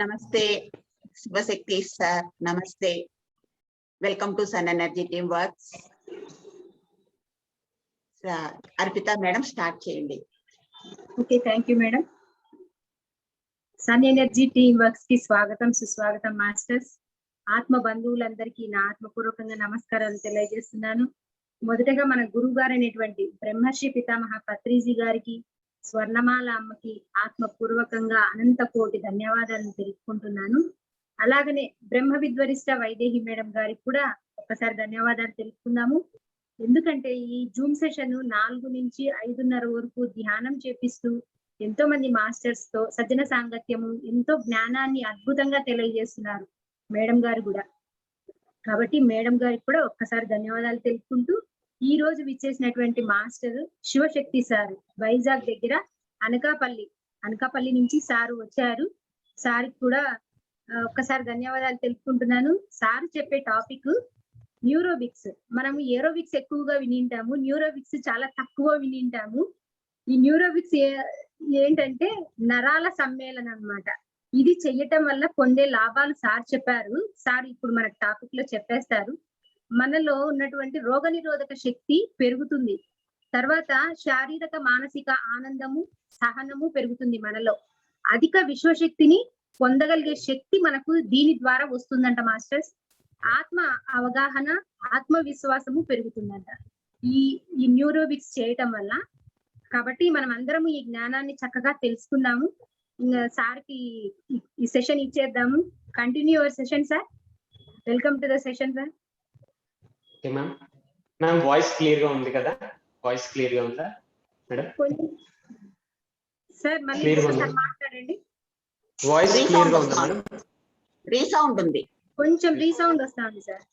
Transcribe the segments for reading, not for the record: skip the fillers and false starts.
నమస్తే శివశక్తి సార్, నమస్తే. Welcome to Sun Energy Team Works. Arpita madam start చేయండి. Okay, thank you madam. Sun Energy Team Works కి స్వాగతం, సుస్వాగతం మాస్టర్స్. ఆత్మ బంధువులందరికీ నా ఆత్మపూర్వకంగా నమస్కారాలు తెలియజేస్తున్నాను. మొదటగా మన గురువు గారు అనేటువంటి బ్రహ్మర్షి పితామహ పత్రిజీ గారికి, స్వర్ణమాల అమ్మకి ఆత్మపూర్వకంగా అనంత కోటి ధన్యవాదాలను తెలుపుకుంటున్నాను. అలాగనే బ్రహ్మ విద్వరిష్ట వైదేహి మేడం గారికి కూడా ఒక్కసారి ధన్యవాదాలు తెలుపుకుందాము. ఎందుకంటే ఈ జూమ్ సెషన్ 4 నుంచి 5:30 వరకు ధ్యానం చేపిస్తూ ఎంతో మంది మాస్టర్స్ తో సజ్జన సాంగత్యము, ఎంతో జ్ఞానాన్ని అద్భుతంగా తెలియజేస్తున్నారు మేడం గారు కూడా. కాబట్టి మేడం గారికి కూడా ఒక్కసారి ధన్యవాదాలు తెలుపుకుంటూ, ఈ రోజు విచ్చేసినటువంటి మాస్టర్ శివశక్తి సార్, వైజాగ్ దగ్గర అనకాపల్లి నుంచి సారు వచ్చారు. సార్కి కూడా ఒక్కసారి ధన్యవాదాలు తెలుపుకుంటున్నాను. సార్ చెప్పే టాపిక్ న్యూరోవిక్స్. మనము ఏరోవిక్స్ ఎక్కువగా వినింటాము, న్యూరోవిక్స్ చాలా తక్కువ వినింటాము. ఈ న్యూరోవిక్స్ ఏంటంటే నరాల సమ్మేళనం అన్నమాట. ఇది చెయ్యటం వల్ల పొందే లాభాలు సార్ చెప్పారు. సార్ ఇప్పుడు మనకు టాపిక్ లో చెప్పేస్తారు. మనలో ఉన్నటువంటి రోగనిరోధక శక్తి పెరుగుతుంది. తర్వాత శారీరక మానసిక ఆనందము, సహనము పెరుగుతుంది. మనలో అధిక విశ్వశక్తిని పొందగలిగే శక్తి మనకు దీని ద్వారా వస్తుందంట మాస్టర్స్. ఆత్మ అవగాహన, ఆత్మవిశ్వాసము పెరుగుతుందంట ఈ న్యూరోవిక్స్ చేయటం వల్ల. కాబట్టి మనం అందరం ఈ జ్ఞానాన్ని చక్కగా తెలుసుకుందాము. సార్ కి ఈ సెషన్ ఇచ్చేద్దాము. Continue your session sir. Welcome to the session sir. Okay ma'am. Ma'am voice clear గా ఉంది కదా? వాయిస్ క్లియర్ గా ఉందా మేడం? సార్ మళ్ళీ ఒకసారి మాట్లాడండి. వాయిస్ క్లియర్ గా ఉందా మేడం? రీసౌండ్ ఉంది, కొంచెం రీసౌండ్ వస్తుంది సార్.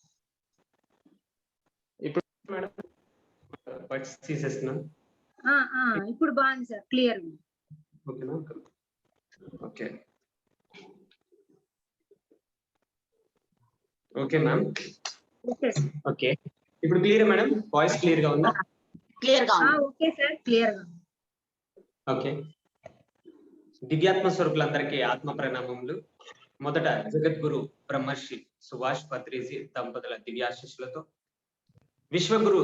ఇప్పుడు మేడం వాయిస్ తీసేస్తున్నాం. ఇప్పుడు బాగుంది సార్, క్లియర్ ఉంది. ఓకేనా? Okay okay ma'am. ఓకే, ఇప్పుడు క్లియర్ మేడం? వాయిస్ క్లియర్ గా ఉందా? క్లియర్ గా ఉంది. ఓకే సార్, క్లియర్ గా. ఓకే. దివ్యాత్మ స్వరూపులందరికీ ఆత్మ ప్రణామములు. మొదట జగద్గురు బ్రహ్మర్షి సుభాష్ పత్రిజీ దంపతుల దివ్యాశీస్సులతో, విశ్వగురు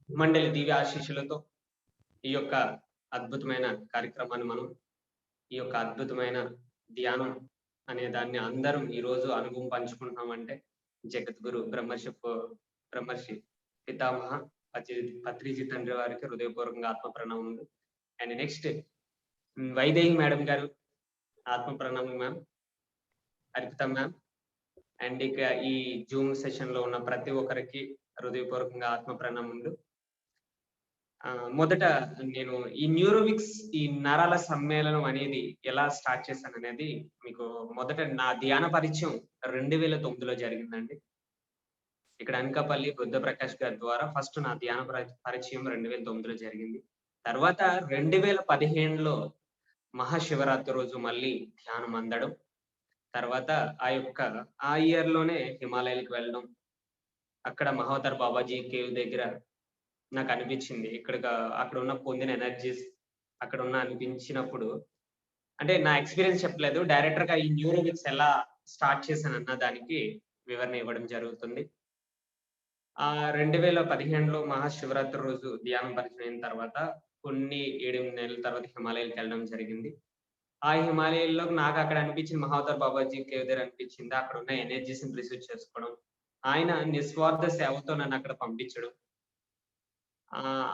మండలి దివ్యాశీస్సులతో ఈ యొక్క అద్భుతమైన కార్యక్రమాన్ని మనం, ఈ యొక్క అద్భుతమైన ధ్యానం అనే దాన్ని అందరం ఈ రోజు అనుభవం పంచుకుంటున్నామంటే జగద్గురు బ్రహ్మర్షి పితామహ పత్రిజీ తండ్రి వారికి హృదయపూర్వకంగా ఆత్మ ప్రణామములు. అండ్ నెక్స్ట్ వైదేహి మేడం గారు ఆత్మ ప్రణామం మ్యామ్, అర్పిత మ్యామ్. అండ్ ఇక ఈ జూమ్ సెషన్ లో ఉన్న ప్రతి ఒక్కరికి హృదయపూర్వకంగా ఆత్మ ప్రణామములు. మొదట నేను ఈ న్యూరోవిక్స్, ఈ నరాల సమ్మేళనం అనేది ఎలా స్టార్ట్ చేశాను అనేది మీకు మొదట నా ధ్యాన పరిచయం 2009లో జరిగిందండి. ఇక్కడ అనకాపల్లి బుద్ధప్రకాష్ గారి ద్వారా ఫస్ట్ నా ధ్యాన పరిచయం 2009లో జరిగింది. తర్వాత 2015లో మహాశివరాత్రి రోజు మళ్ళీ ధ్యానం అందడం, తర్వాత ఆ ఇయర్ లోనే హిమాలయాలకు వెళ్ళడం, అక్కడ మహోదర్ బాబాజీ కేవ్ దగ్గర నాకు అనిపించింది అక్కడ ఉన్న పొందిన ఎనర్జీస్ అక్కడ ఉన్న అనిపించినప్పుడు, అంటే నా ఎక్స్పీరియన్స్ చెప్పలేదు, డైరెక్టర్ గా ఈ న్యూరోవిక్స్ ఎలా స్టార్ట్ చేశానన్న దానికి వివరణ ఇవ్వడం జరుగుతుంది. 2015లో మహాశివరాత్రి రోజు ధ్యానం పరిచయం అయిన తర్వాత కొన్ని 7-8 నెలల తర్వాత హిమాలయాలకు వెళ్ళడం జరిగింది. ఆ హిమాలయాల్లో నాకు అక్కడ అనిపించింది, మహోదర్ బాబాజీ కేవ్ దగ్గర అనిపించింది, అక్కడ ఉన్న ఎనర్జీస్ ని రిసీవ్ చేసుకోవడం, ఆయన నిస్వార్థ సేవతో నన్ను అక్కడ పంపించడం.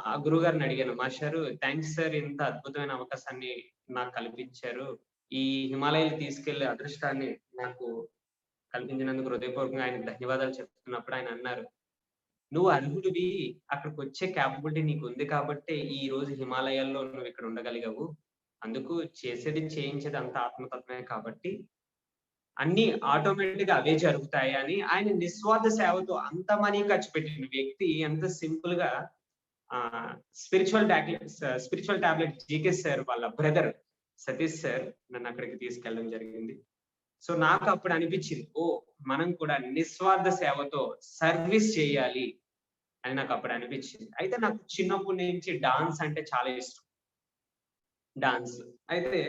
ఆ గురువు గారిని అడిగాను, మాస్టారు థ్యాంక్స్ సార్, ఇంత అద్భుతమైన అవకాశాన్ని నాకు కల్పించారు, ఈ హిమాలయాలు తీసుకెళ్లే అదృష్టాన్ని నాకు కల్పించినందుకు హృదయపూర్వకంగా ఆయనకు ధన్యవాదాలు చెప్తున్నప్పుడు ఆయన అన్నారు, నువ్వు అర్హుడివి, అక్కడికి వచ్చే క్యాపబిలిటీ నీకు ఉంది కాబట్టి ఈ రోజు హిమాలయాల్లో నువ్వు ఇక్కడ ఉండగలిగావు, అందుకు చేసేది చేయించేది అంత ఆత్మతత్వమే కాబట్టి అన్ని ఆటోమేటిక్ గా అవే జరుగుతాయి అని ఆయన నిస్వార్థ సేవతో అంత మనీ ఖర్చు పెట్టిన వ్యక్తి ఎంత సింపుల్ గా స్పిరిచువల్ టాబ్లెట్ జీకే సార్ వాళ్ళ బ్రదర్ సతీష్ సార్ నన్ను అక్కడికి తీసుకెళ్ళడం జరిగింది. సో నాకు అప్పుడు అనిపించింది, మనం కూడా నిస్వార్థ సేవతో సర్వీస్ చేయాలి అని నాకు అప్పుడు అనిపించింది. అయితే నాకు చిన్నప్పటి నుంచి డాన్స్ అంటే చాలా ఇష్టం. డాన్స్ అయితే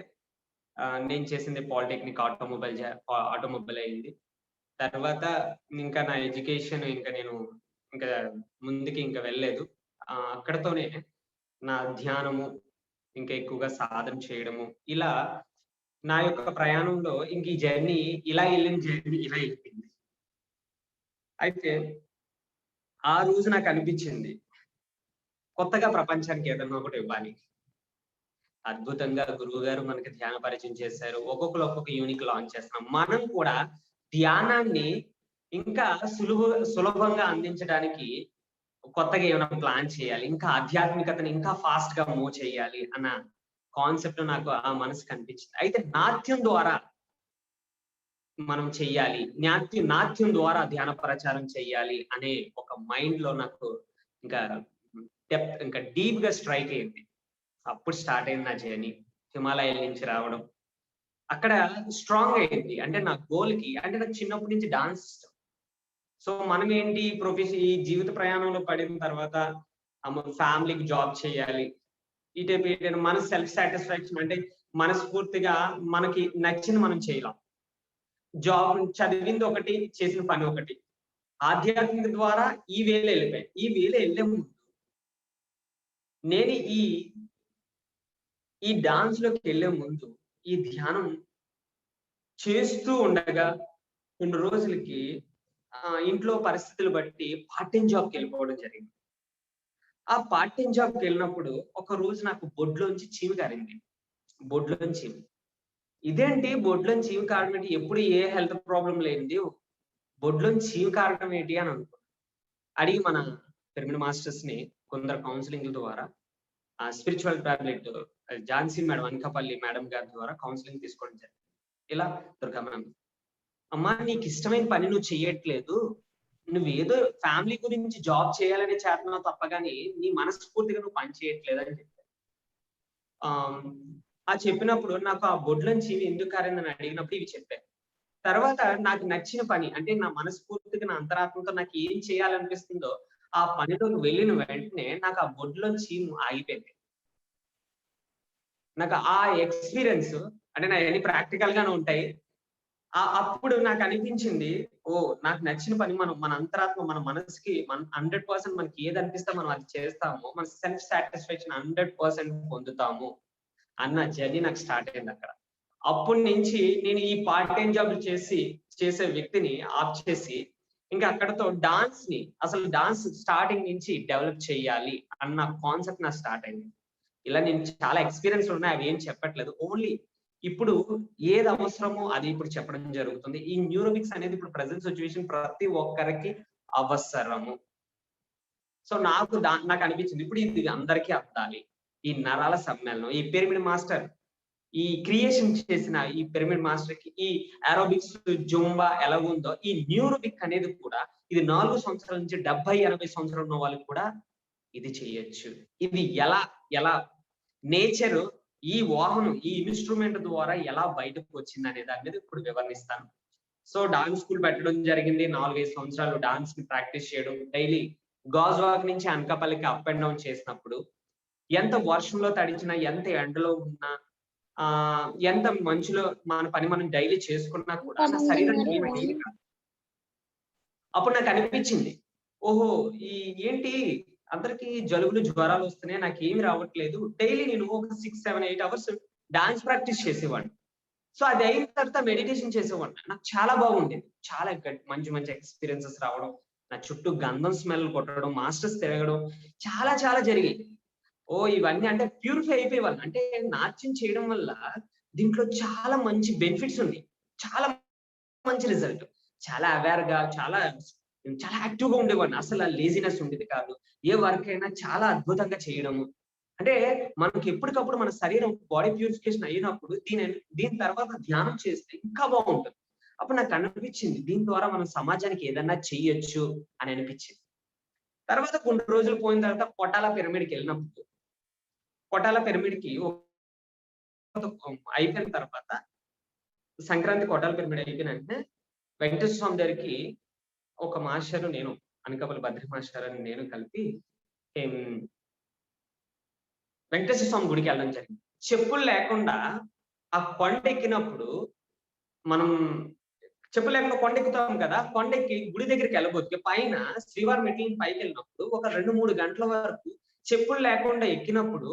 నేను చేసింది పాలిటెక్నిక్ ఆటోమొబైల్ అయింది. తర్వాత ఇంకా నా ఎడ్యుకేషన్ నేను ఇంకా ముందుకి వెళ్ళలేదు. అక్కడితోనే నా ధ్యానము ఇంకా ఎక్కువగా సాధన చేయడము, ఇలా నా యొక్క ప్రయాణంలో ఈ జర్నీ ఇలా వెళ్ళింది. అయితే ఆ రోజు నాకు అనిపించింది కొత్తగా ప్రపంచానికి ఏదన్నా ఒకటి ఇవ్వాలి. అద్భుతంగా గురువు గారు మనకి ధ్యాన పరిచయం చేశారు. ఒక్కొక్కరు ఒక్కొక్క యూనిక్ లాంచ్ చేస్తున్నాం. మనం కూడా ధ్యానాన్ని ఇంకా సులభంగా అందించడానికి కొత్తగా ఏమైనా ప్లాన్ చేయాలి. ఇంకా ఆధ్యాత్మికతని ఇంకా ఫాస్ట్ గా మూవ్ చేయాలి అన్న కాన్సెప్ట్ నాకు ఆ మనసు కనిపించింది. అయితే నాట్యం ద్వారా మనం చెయ్యాలి, నాట్యం ద్వారా ధ్యాన ప్రచారం చెయ్యాలి అనే ఒక మైండ్ లో నాకు ఇంకా డెప్త్ ఇంకా డీప్ గా స్ట్రైక్ అయింది. అప్పుడు స్టార్ట్ అయింది నా జర్నీ. హిమాలయాల నుంచి రావడం అక్కడ స్ట్రాంగ్ అయింది. అంటే నా గోల్ కి, అంటే నాకు చిన్నప్పటి నుంచి డాన్స్ ఇష్టం. సో మనం ఏంటి ఈ జీవిత ప్రయాణంలో పడిన తర్వాత ఫ్యామిలీకి జాబ్ చేయాలి, ఇటే మన సెల్ఫ్ సాటిస్ఫాక్షన్ అంటే మనస్ఫూర్తిగా మనకి నచ్చింది మనం చేయలేం. జాబ్ చదివింది ఒకటి, చేసిన పని ఒకటి. ఆధ్యాత్మిక ద్వారా ఈ వేలో వెళ్ళిపోయాయి. ఈ వేలో వెళ్ళే ముందు నేను ఈ డాన్స్ లోకి వెళ్ళే ముందు ఈ ధ్యానం చేస్తూ ఉండగా కొన్ని రోజులకి ఇంట్లో పరిస్థితులు బట్టి పార్ట్ టైం జాబ్కి వెళ్ళిపోవడం జరిగింది. ఆ పార్ట్ టైం జాబ్కి వెళ్ళినప్పుడు ఒక రోజు నాకు బొడ్లోంచి చీమి కారింది. బొడ్లోంచి చీమి. ఇదేంటి బొడ్లోంచి చీమి కారడం ఏంటి? ఎప్పుడు ఏ హెల్త్ ప్రాబ్లం లేనిది బొడ్లోంచి చీమి కారడం ఏంటి అని అనుకున్నాను. అడిగి మన పిరమిడ్ మాస్టర్స్ ని కొందరు కౌన్సిలింగ్ ద్వారా spiritual tablet Jhansi madam, Anakapalli madam గారి ద్వారా కౌన్సిలింగ్ తీసుకోవడం జరిగింది. ఇలా దుర్గా మేడం, అమ్మా నీకు ఇష్టమైన పని నువ్వు చెయ్యట్లేదు, నువ్వేదో ఫ్యామిలీ గురించి జాబ్ చేయాలనే చేతనావు తప్ప కానీ నీ మనస్ఫూర్తిగా నువ్వు పని చేయట్లేదు అని చెప్పారు. ఆ చెప్పినప్పుడు నాకు ఆ బొడ్లోంచి ఎందుకు కారిందని అడిగినప్పుడు ఇవి చెప్పారు. తర్వాత నాకు నచ్చిన పని అంటే నా మనస్ఫూర్తిగా నా అంతరాత్మతో నాకు ఏం చేయాలనిపిస్తుందో ఆ పనిలోకి వెళ్ళిన వెంటనే నాకు ఆ బొడ్లోంచి ఆగిపోయింది. నాకు ఆ ఎక్స్పీరియన్స్ అంటే నా అన్ని ప్రాక్టికల్ గానే ఉంటాయి. అప్పుడు నాకు అనిపించింది, ఓ నాకు నచ్చిన పని మన అంతరాత్మ, మన మనసుకి 100% మనకి ఏది అనిపిస్తే మనం అది చేస్తాము, మన సెల్ఫ్ సాటిస్ఫాక్షన్ 100% పొందుతాము అన్న జర్నీ నాకు స్టార్ట్ అయింది అక్కడ. అప్పటి నుంచి నేను ఈ పార్ట్ టైం జాబ్ చేసే వ్యక్తిని ఆఫ్ చేసి ఇంకా అక్కడతో అసలు డాన్స్ స్టార్టింగ్ నుంచి డెవలప్ చేయాలి అన్న కాన్సెప్ట్ నాకు స్టార్ట్ అయింది. ఇలా నేను చాలా ఎక్స్పీరియన్స్ ఉన్నాయి, అవి ఏం చెప్పట్లేదు. ఓన్లీ ఇప్పుడు ఏది అవసరమో అది ఇప్పుడు చెప్పడం జరుగుతుంది. ఈ న్యూరోబిక్స్ అనేది ఇప్పుడు ప్రెసెంట్ సిచ్యువేషన్ ప్రతి ఒక్కరికి అవసరము. సో నాకు అనిపించింది ఇప్పుడు ఇది అందరికీ అర్థాలి. ఈ నరాల సమ్మేళనం, ఈ పిరమిడ్ మాస్టర్ ఈ క్రియేషన్ చేసిన ఈ పిరమిడ్ మాస్టర్ కి ఈ ఏరోబిక్స్ జుంబా ఎలాగుందో ఈ న్యూరోబిక్ అనేది కూడా ఇది 4 సంవత్సరాల నుంచి 70-80 సంవత్సరాలు ఉన్న వాళ్ళకి కూడా ఇది చేయొచ్చు. ఇది ఎలా నేచర్ ఈ వాహనం, ఈ ఇన్స్ట్రుమెంట్ ద్వారా ఎలా బయటకు వచ్చింది అనే దాని మీద ఇప్పుడు వివరణిస్తాను. సో డాన్స్ స్కూల్ పెట్టడం జరిగింది. 4-5 సంవత్సరాలు డాన్స్ ని ప్రాక్టీస్ చేయడం, డైలీ గాజువాక్ నుంచి అనకాపల్లికి అప్ అండ్ డౌన్ చేసినప్పుడు ఎంత వర్షంలో తడిచినా, ఎంత ఎండలో ఉన్నా, ఎంత మంచులో మన పని మనం డైలీ చేసుకున్నా కూడా నా శరీరం ఏమయ్యేది కాదు. అప్పుడు నాకు అనిపించింది, ఓహో ఏంటి అందరికి జలుబులు జ్వరాలు వస్తున్నాయి, నాకు ఏమి రావట్లేదు. డైలీ నేను ఒక 6-7-8 అవర్స్ డాన్స్ ప్రాక్టీస్ చేసేవాడిని. సో అది అయిన తర్వాత మెడిటేషన్ చేసేవాడిని. నాకు చాలా బాగుండేది. చాలా మంచి ఎక్స్పీరియన్సెస్ రావడం, నా చుట్టూ గంధం స్మెల్ కొట్టడం, మాస్టర్స్ తిరగడం చాలా జరిగాయి. ఇవన్నీ అంటే ప్యూరిఫై అయిపోయేవాళ్ళు. అంటే నాట్యం చేయడం వల్ల దీంట్లో చాలా మంచి బెనిఫిట్స్ ఉంది, చాలా మంచి రిజల్ట్. చాలా అవేర్ గా చాలా యాక్టివ్ గా ఉండేవాడిని. అసలు లేజినెస్ ఉండేది కాదు. ఏ వర్క్ అయినా చాలా అద్భుతంగా చేయడము. అంటే మనకి ఎప్పటికప్పుడు మన శరీరం బాడీ ప్యూరిఫికేషన్ అయినప్పుడు దీని తర్వాత ధ్యానం చేస్తే ఇంకా బాగుంటుంది. అప్పుడు నాకు అనిపించింది దీని ద్వారా మనం సమాజానికి ఏదన్నా చెయ్యొచ్చు అని అనిపించింది. తర్వాత కొన్ని రోజులు పోయిన తర్వాత కొటాల పిరమిడ్కి వెళ్ళినప్పుడు, కొటాల పిరమిడ్కి అయిపోయిన తర్వాత సంక్రాంతి కొటాల పిరమిడ్ అయిపోయిన వెంటనే వెంకటేశ్వర స్వామి దగ్గరికి ఒక మాస్టర్, నేను అనకాపల్లి భద్రి మాస్టర్ అని నేను కలిపి వెంకటేశ్వర స్వామి గుడికి వెళ్ళడం జరిగింది. చెప్పులు లేకుండా ఆ కొండ ఎక్కినప్పుడు మనం చెప్పలేకుండా కొండ ఎక్కుతాం కదా, కొండ ఎక్కి గుడి దగ్గరికి వెళ్ళబోతే పైన శ్రీవారి మెట్ల పైకి వెళ్ళినప్పుడు ఒక 2-3 గంటల వరకు చెప్పులు లేకుండా ఎక్కినప్పుడు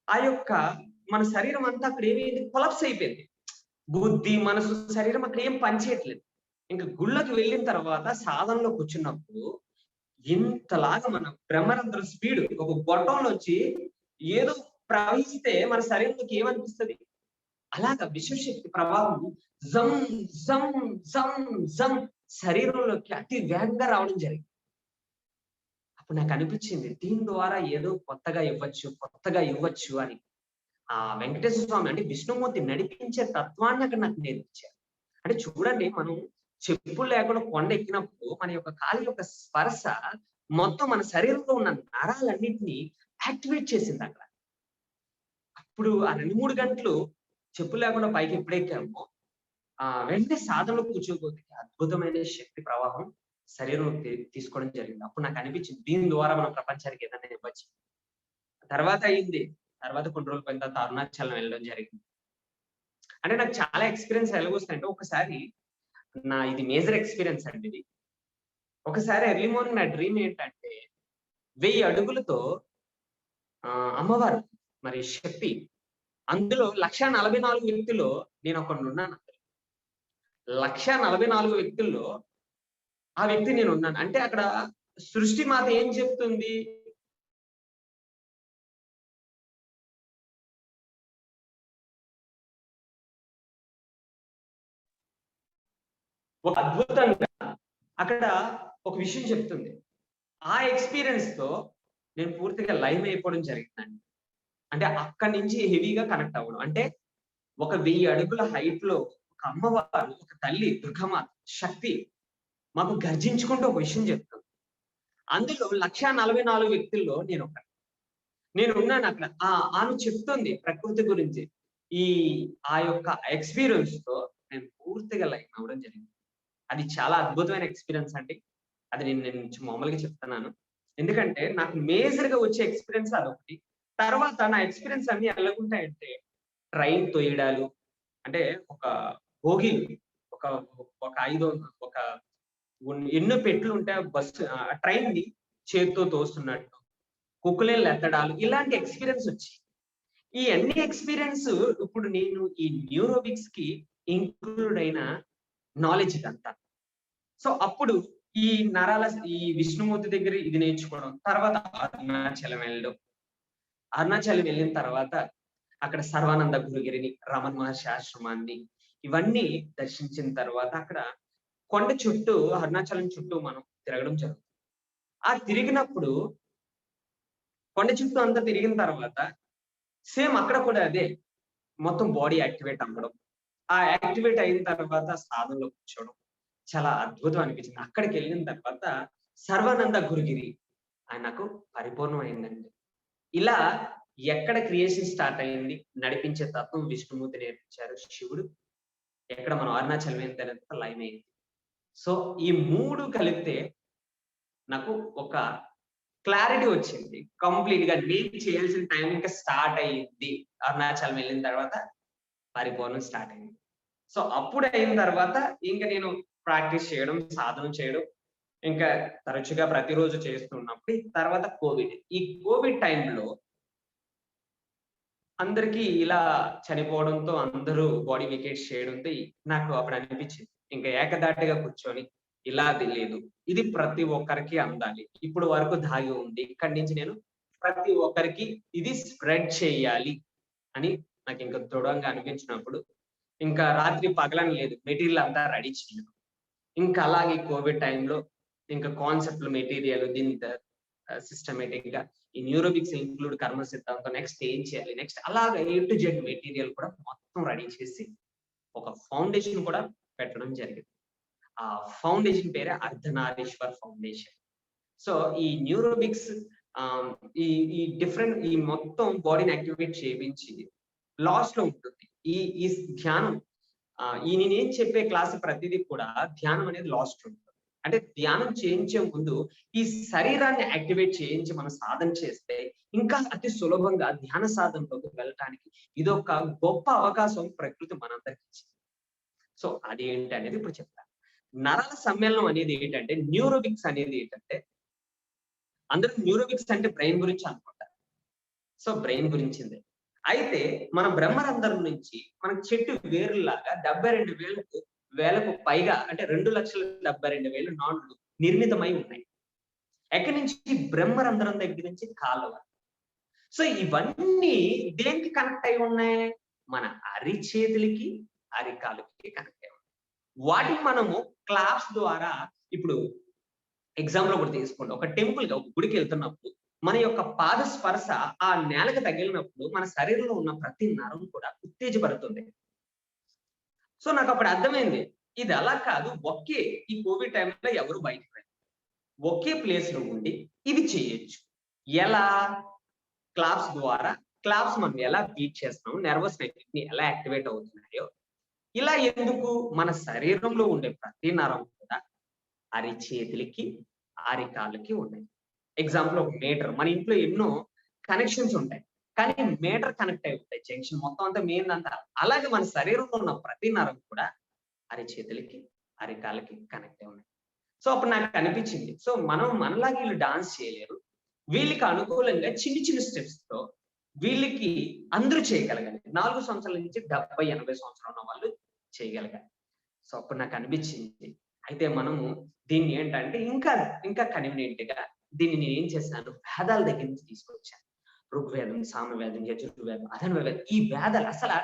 ఆ యొక్క మన శరీరం అంతా అక్కడ ఏమైంది, కొలప్స్ అయిపోయింది. బుద్ధి, మనసు, శరీరం అక్కడ ఏం పనిచేయట్లేదు. ఇంకా గుళ్ళకి వెళ్ళిన తర్వాత సాధనలో కూర్చున్నప్పుడు ఇంతలాగా మన బ్రహ్మరంధ్రం స్పీడ్ ఒక గొట్టంలోంచి ఏదో ప్రవహిస్తే మన శరీరంలోకి ఏమనిపిస్తుంది, అలాగా విశ్వశక్తి ప్రభావం జం జం జం జం శరీరంలోకి అతి వేగంగా రావడం జరిగింది. అప్పుడు నాకు అనిపించింది దీని ద్వారా ఏదో కొత్తగా ఇవ్వచ్చు అని. ఆ వెంకటేశ్వర స్వామి అంటే విష్ణుమూర్తి నడిపించే తత్వాన్ని అక్కడ నాకు నేర్పించారు. అంటే చూడండి, మనం చెప్పులు లేకుండా కొండ ఎక్కినప్పుడు మన యొక్క కాలి యొక్క స్పర్శ మొత్తం మన శరీరంలో ఉన్న నరాలన్నింటినీ యాక్టివేట్ చేసింది అక్కడ. అప్పుడు ఆ 2-3 గంటలు చెప్పులు లేకుండా పైకి ఎప్పుడెక్కామో వెంటనే సాధనలో కూర్చోబోతే అద్భుతమైన శక్తి ప్రవాహం శరీరం తీసుకోవడం జరిగింది. అప్పుడు నాకు అనిపించింది దీని ద్వారా మనం ప్రపంచానికి ఏదైనా ఇవ్వచ్చు. తర్వాత అయింది. తర్వాత కొన్ని రోజులు పోయిన తర్వాత అరుణాచలం వెళ్ళడం జరిగింది. అంటే నాకు చాలా ఎక్స్పీరియన్స్ ఎలాగొస్తాయంటే, ఒకసారి ఇది మేజర్ ఎక్స్పీరియన్స్ అండి ఇది. ఒకసారి ఎర్లీ మార్నింగ్ నా డ్రీమ్ ఏంటంటే 1000 అడుగులతో అమ్మవారు మరి శక్తి, అందులో 1,44 వ్యక్తుల్లో నేను ఒకడున్నాను. 144 వ్యక్తుల్లో ఆ వ్యక్తి నేను ఉన్నాను. అంటే అక్కడ సృష్టి మాత ఏం చెప్తుంది, ఒక అద్భుతంగా అక్కడ ఒక విషయం చెప్తుంది. ఆ ఎక్స్పీరియన్స్ తో నేను పూర్తిగా లైవ్ అయిపోవడం జరిగిందండి. అంటే అక్కడి నుంచి హెవీగా కనెక్ట్ అవ్వడం. అంటే ఒక 1000 అడుగుల హైట్ లో ఒక అమ్మవారు, ఒక తల్లి దుర్గమాత శక్తి మాకు గర్జించుకుంటూ ఒక విషయం చెప్తుంది. అందులో 144 వ్యక్తుల్లో నేను ఉన్నాను అక్కడ. ఆమె చెప్తుంది ప్రకృతి గురించి. ఆ యొక్క ఎక్స్పీరియన్స్ తో నేను పూర్తిగా లైవ్ అవ్వడం జరిగింది. అది చాలా అద్భుతమైన ఎక్స్పీరియన్స్ అండి. అది నేను మామూలుగా చెప్తున్నాను. ఎందుకంటే నాకు మేజర్ గా వచ్చే ఎక్స్పీరియన్స్ అదొకటి. తర్వాత నా ఎక్స్పీరియన్స్ అన్ని ఎలాగుంటాయంటే, ట్రైన్ తొయ్యడాలు, అంటే ఒక భోగిలు ఒక ఒక 5 ఎన్నో పెట్లు ఉంటే బస్సు ట్రైన్ ని చేతితో తోస్తున్నట్టు, కుక్కలేళ్ళు ఎత్తడాలు, ఇలాంటి ఎక్స్పీరియన్స్ వచ్చాయి. ఈ అన్ని ఎక్స్పీరియన్స్ ఇప్పుడు నేను ఈ న్యూరోబిక్స్ కి ఇంక్లూడ్ అయిన నాలెడ్జ్ ఇదంతా. సో అప్పుడు ఈ విష్ణుమూర్తి దగ్గర ఇది నేర్చుకోవడం, తర్వాత అరుణాచలం వెళ్ళిన తర్వాత అక్కడ సర్వానంద గురుగిరిని, రమణ మహర్షి ఆశ్రమాన్ని, ఇవన్నీ దర్శించిన తర్వాత అక్కడ కొండ చుట్టూ, అరుణాచలం చుట్టూ మనం తిరగడం జరుగుతుంది. ఆ తిరిగినప్పుడు కొండ చుట్టూ అంతా తిరిగిన తర్వాత సేమ్ అక్కడ కూడా అదే మొత్తం బాడీ యాక్టివేట్ అవ్వడం. ఆ యాక్టివేట్ అయిన తర్వాత సాధనలో కూర్చోవడం చాలా అద్భుతం అనిపించింది. అక్కడికి వెళ్ళిన తర్వాత సర్వానంద గురుగిరి ఆయనకు పరిపూర్ణమైందండి. ఇలా ఎక్కడ క్రియేషన్ స్టార్ట్ అయింది, నడిపించే తత్వం విష్ణుమూర్తి నేర్పించారు శివుడు, ఎక్కడ మనం అరుణాచలం అయిన తర్వాత లైవ్ అయింది. సో ఈ 3 కలిపితే నాకు ఒక క్లారిటీ వచ్చింది. కంప్లీట్ గా నేను చేయాల్సిన టైం ఇంకా స్టార్ట్ అయ్యింది. అరుణాచలం వెళ్ళిన తర్వాత పరిపూర్ణం స్టార్ట్ అయింది. సో అప్పుడు అయిన తర్వాత ఇంకా నేను ప్రాక్టీస్ చేయడం, సాధన చేయడం ఇంకా తరచుగా ప్రతిరోజు చేస్తున్నప్పుడు, తర్వాత కోవిడ్. ఈ కోవిడ్ టైంలో అందరికీ ఇలా చనిపోవడంతో, అందరూ బాడీ వెకేట్ చేయడంతో నాకు అప్పుడు అనిపించింది ఇంకా ఏకదాటిగా కూర్చొని ఇలా తెలియదు, ఇది ప్రతి ఒక్కరికి అందాలి, ఇప్పుడు వరకు దాగి ఉంది, ఇక్కడి నుంచి నేను ప్రతి ఒక్కరికి ఇది స్ప్రెడ్ చేయాలి అని నాకు ఇంకా దృఢంగా అనిపించినప్పుడు ఇంకా రాత్రి పగలని లేదు, మెటీరియల్ అంతా రెడీ చేయడం. ఇంకా అలాగే కోవిడ్ టైంలో ఇంకా కాన్సెప్ట్ మెటీరియల్ దీని సిస్టమేటిక్ గా ఈ న్యూరోబిక్స్ ఇంక్లూడ్ కర్మ సిద్ధాంతం, నెక్స్ట్ ఏం చేయాలి, నెక్స్ట్ అలాగే A to Z మెటీరియల్ కూడా మొత్తం రెడీ చేసి ఒక ఫౌండేషన్ కూడా పెట్టడం జరిగింది. ఆ ఫౌండేషన్ పేరే అర్ధనారీశ్వర్ ఫౌండేషన్. సో ఈ న్యూరోబిక్స్ ఈ డిఫరెంట్ ఈ మొత్తం బాడీని యాక్టివేట్ చేయించి లాస్ట్ లో ఉంటుంది ఈ ధ్యానం. నేనేం చెప్పే క్లాస్ ప్రతిదీ కూడా ధ్యానం అనేది లాస్ట్ ఉంటుంది. అంటే ధ్యానం చేయించే ముందు ఈ శరీరాన్ని యాక్టివేట్ చేయించి మనం సాధన చేస్తే ఇంకా అతి సులభంగా ధ్యాన సాధనలోకి వెళ్ళటానికి ఇదొక గొప్ప అవకాశం ప్రకృతి మనందరికి ఇచ్చింది. సో అది ఏంటి అనేది ఇప్పుడు చెప్తాను. నరాల సమ్మేళనం అనేది ఏంటంటే న్యూరోవిక్స్ అనేది ఏంటంటే, అందరూ న్యూరోవిక్స్ అంటే బ్రెయిన్ గురించి అనుకుంటారు. సో బ్రెయిన్ గురించిందే. అయితే మన బ్రహ్మరంధ్రం నుంచి మన చెట్టు వేరులాగా 72,000 పైగా అంటే 2,72,000 నాడులు నిర్మితమై ఉన్నాయి. ఎక్కడి నుంచి? బ్రహ్మరంధ్రం దగ్గర నుంచి కాలువ. సో ఇవన్నీ దేనికి కనెక్ట్ అయి ఉన్నాయి? మన అరిచేతులకి అరికాలుకి కనెక్ట్ అయి ఉన్నాయి. వాటిని మనము క్లాప్స్ ద్వారా, ఇప్పుడు ఎగ్జాంపుల్ ఒకటి తీసుకోండి. ఒక టెంపుల్ గా, ఒక గుడికి వెళ్తున్నప్పుడు మన యొక్క పాద స్పర్శ ఆ నేలకు తగిలినప్పుడు మన శరీరంలో ఉన్న ప్రతి నరం కూడా ఉత్తేజపడుతుంది. సో నాకు అప్పుడు అర్థమైంది, ఇది అలా కాదు. ఈ కోవిడ్ టైంలో ఎవరు బయటకు వెళ్ళరు, ఒకే ప్లేస్ లో ఉండి ఇది చేయొచ్చు. ఎలా? క్లాప్స్ ద్వారా. క్లాప్స్ మనం ఎలా బీట్ చేస్తున్నాం, నర్వస్ ని ఎలా యాక్టివేట్ అవుతున్నాయో, ఇలా ఎందుకు? మన శరీరంలో ఉండే ప్రతి నరం కూడా అరిచేతులకి అరికాలకి ఉన్నాయి. ఎగ్జాంపుల్ ఒక మీటర్, మన ఇంట్లో ఎన్నో కనెక్షన్స్ ఉంటాయి, కానీ మీటర్ కనెక్ట్ అయి ఉంటాయి, జంక్షన్ మొత్తం అంతా మెయిన్ అంతా. అలాగే మన శరీరంలో ఉన్న ప్రతి నరం కూడా అరిచేతులకి అరికాలకి కనెక్ట్ అయి ఉన్నాయి. సో అప్పుడు నాకు అనిపించింది, సో మనలాగా వీళ్ళు డాన్స్ చేయలేరు, వీళ్ళకి అనుకూలంగా చిన్న చిన్న స్టెప్స్ తో వీళ్ళకి అందరూ చేయగలగాలి. 4 సంవత్సరాల నుంచి 70-80 సంవత్సరాలు ఉన్న వాళ్ళు చేయగలగాలి. సో అప్పుడు నాకు అనిపించింది, అయితే మనము దీన్ని ఏంటంటే ఇంకా కన్వీనియంట్ గా దీన్ని నేను ఏం చేశాను, వేదాల దగ్గర నుంచి తీసుకొచ్చాను. ఋగ్వేదం, సామవేదం, యజుర్వేదం, అథర్వవేదం. ఈ వేదాలు అసలు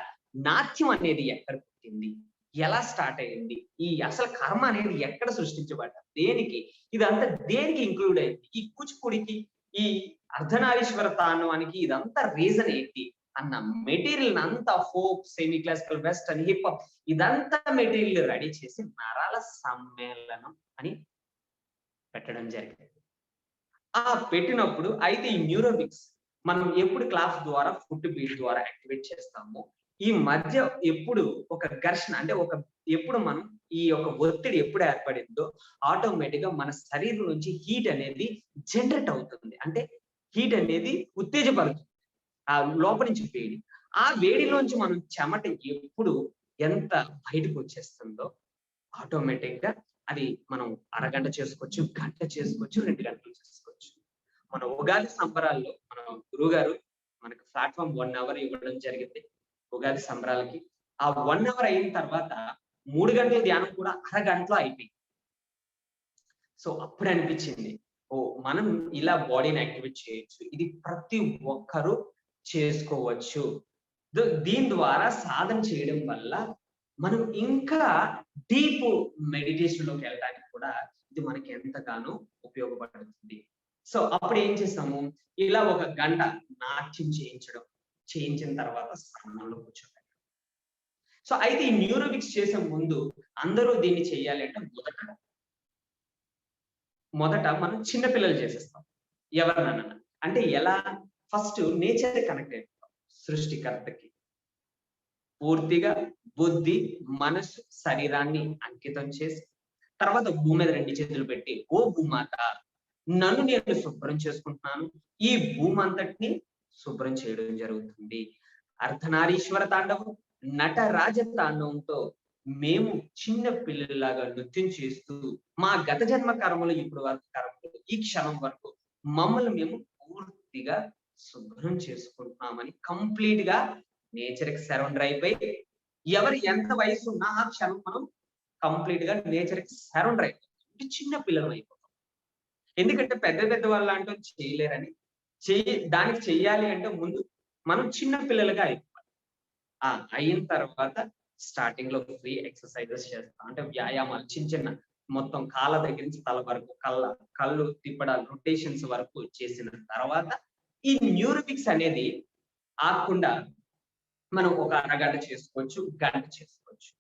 నాట్యం అనేది ఎక్కడ పుట్టింది, ఎలా స్టార్ట్ అయ్యింది, ఈ అసలు కర్మ అనేది ఎక్కడ సృష్టించబడ్డ, దేనికి, ఇదంతా దేనికి ఇంక్లూడ్ అయింది, ఈ కూచిపూడికి, ఈ అర్ధనారీశ్వర తాండవానికి ఇదంతా రీజన్ ఏంటి అన్న మెటీరియల్ అంతా, folk, semi classical, western, hip hop, ఇదంతా మెటీరియల్ రెడీ చేసి నరాల సమ్మేళనం అని పెట్టడం జరిగింది. ఆ పెట్టినప్పుడు అయితే ఈ న్యూరోవిక్స్ మనం ఎప్పుడు క్లాస్ ద్వారా, ఫుడ్ బీట్ ద్వారా యాక్టివేట్ చేస్తామో, ఈ మధ్య ఎప్పుడు ఒక ఘర్షణ అంటే ఎప్పుడు మనం ఈ యొక్క ఒత్తిడి ఎప్పుడు ఏర్పడిందో ఆటోమేటిక్ గా మన శరీరం నుంచి హీట్ అనేది జనరేట్ అవుతుంది. అంటే హీట్ అనేది ఉత్తేజపడుతుంది, ఆ లోపల నుంచి వేడి. ఆ వేడిలోంచి మనం చెమట ఎప్పుడు ఎంత బయటకు వచ్చేస్తుందో ఆటోమేటిక్ గా అది మనం అరగంట చేసుకోవచ్చు, గంట చేసుకోవచ్చు, 2 గంటలు చేసుకోవచ్చు. మన ఉగాది సంబరాల్లో మన గురువు గారు మనకు ప్లాట్ఫామ్ 1 అవర్ ఇవ్వడం జరిగింది ఉగాది సంబరాలకి. ఆ 1 అవర్ అయిన తర్వాత 3 గంటల ధ్యానం కూడా అరగంటలో అయిపోయింది. సో అప్పుడు అనిపించింది, మనం ఇలా బాడీని యాక్టివేట్ చేయొచ్చు, ఇది ప్రతి ఒక్కరూ చేసుకోవచ్చు. దీని ద్వారా సాధన చేయడం వల్ల మనం ఇంకా డీప్ మెడిటేషన్ లోకి వెళ్ళడానికి కూడా ఇది మనకి ఎంతగానో ఉపయోగపడుతుంది. సో అప్పుడు ఏం చేస్తాము, ఇలా 1 గంట నాట్యం చేయించిన తర్వాత స్థానంలో కూర్చోబెట్టాం. సో అయితే ఈ న్యూరోవిక్స్ చేసే ముందు అందరూ దీన్ని చేయాలి అంటే మొదట మనం చిన్నపిల్లలు చేసేస్తాం ఎవరినన్నా. అంటే ఎలా? ఫస్ట్ నేచర్ కనెక్ట్ అయిపోతాం సృష్టికర్తకి, పూర్తిగా బుద్ధి, మనసు, శరీరాన్ని అంకితం చేసి, తర్వాత భూమి మీద 2 చేతులు పెట్టి, ఓ భూమాత, నన్ను నేను శుభ్రం చేసుకుంటున్నాను, ఈ భూమి అంతటిని శుభ్రం చేయడం జరుగుతుంది. అర్ధనారీశ్వర తాండవం, నటరాజ తాండవంతో మేము చిన్న పిల్లల్లాగా నృత్యం చేస్తూ మా గత జన్మ కర్మలు, ఇప్పుడు వరకు కర్మలు, ఈ క్షణం వరకు మమ్మల్ని మేము పూర్తిగా శుభ్రం చేసుకుంటున్నామని కంప్లీట్ గా నేచర్ కి సరౌండర్ అయిపోయి, ఎవరు ఎంత వయసు ఉన్నా ఆ క్షణం మనం కంప్లీట్ గా నేచర్ కి సరౌండర్ అయిపోతాం, చిన్న పిల్లలు అయిపోతాం. ఎందుకంటే పెద్ద వాళ్ళు అంటూ చేయలేరని, దానికి చెయ్యాలి అంటే ముందు మనం చిన్న పిల్లలుగా అయిపోవాలి. అయిన తర్వాత స్టార్టింగ్ లో ఫ్రీ ఎక్సర్సైజెస్ చేస్తాం, అంటే వ్యాయామాలు చిన్న మొత్తం కాళ్ళ దగ్గర నుంచి తల వరకు, కళ్ళు తిప్పడాలు, రొటేషన్స్ వరకు చేసిన తర్వాత ఈ న్యూరోవిక్స్ అనేది ఆకుండా మనం 1 అరగంట చేసుకోవచ్చు, గంట చేసుకోవచ్చు.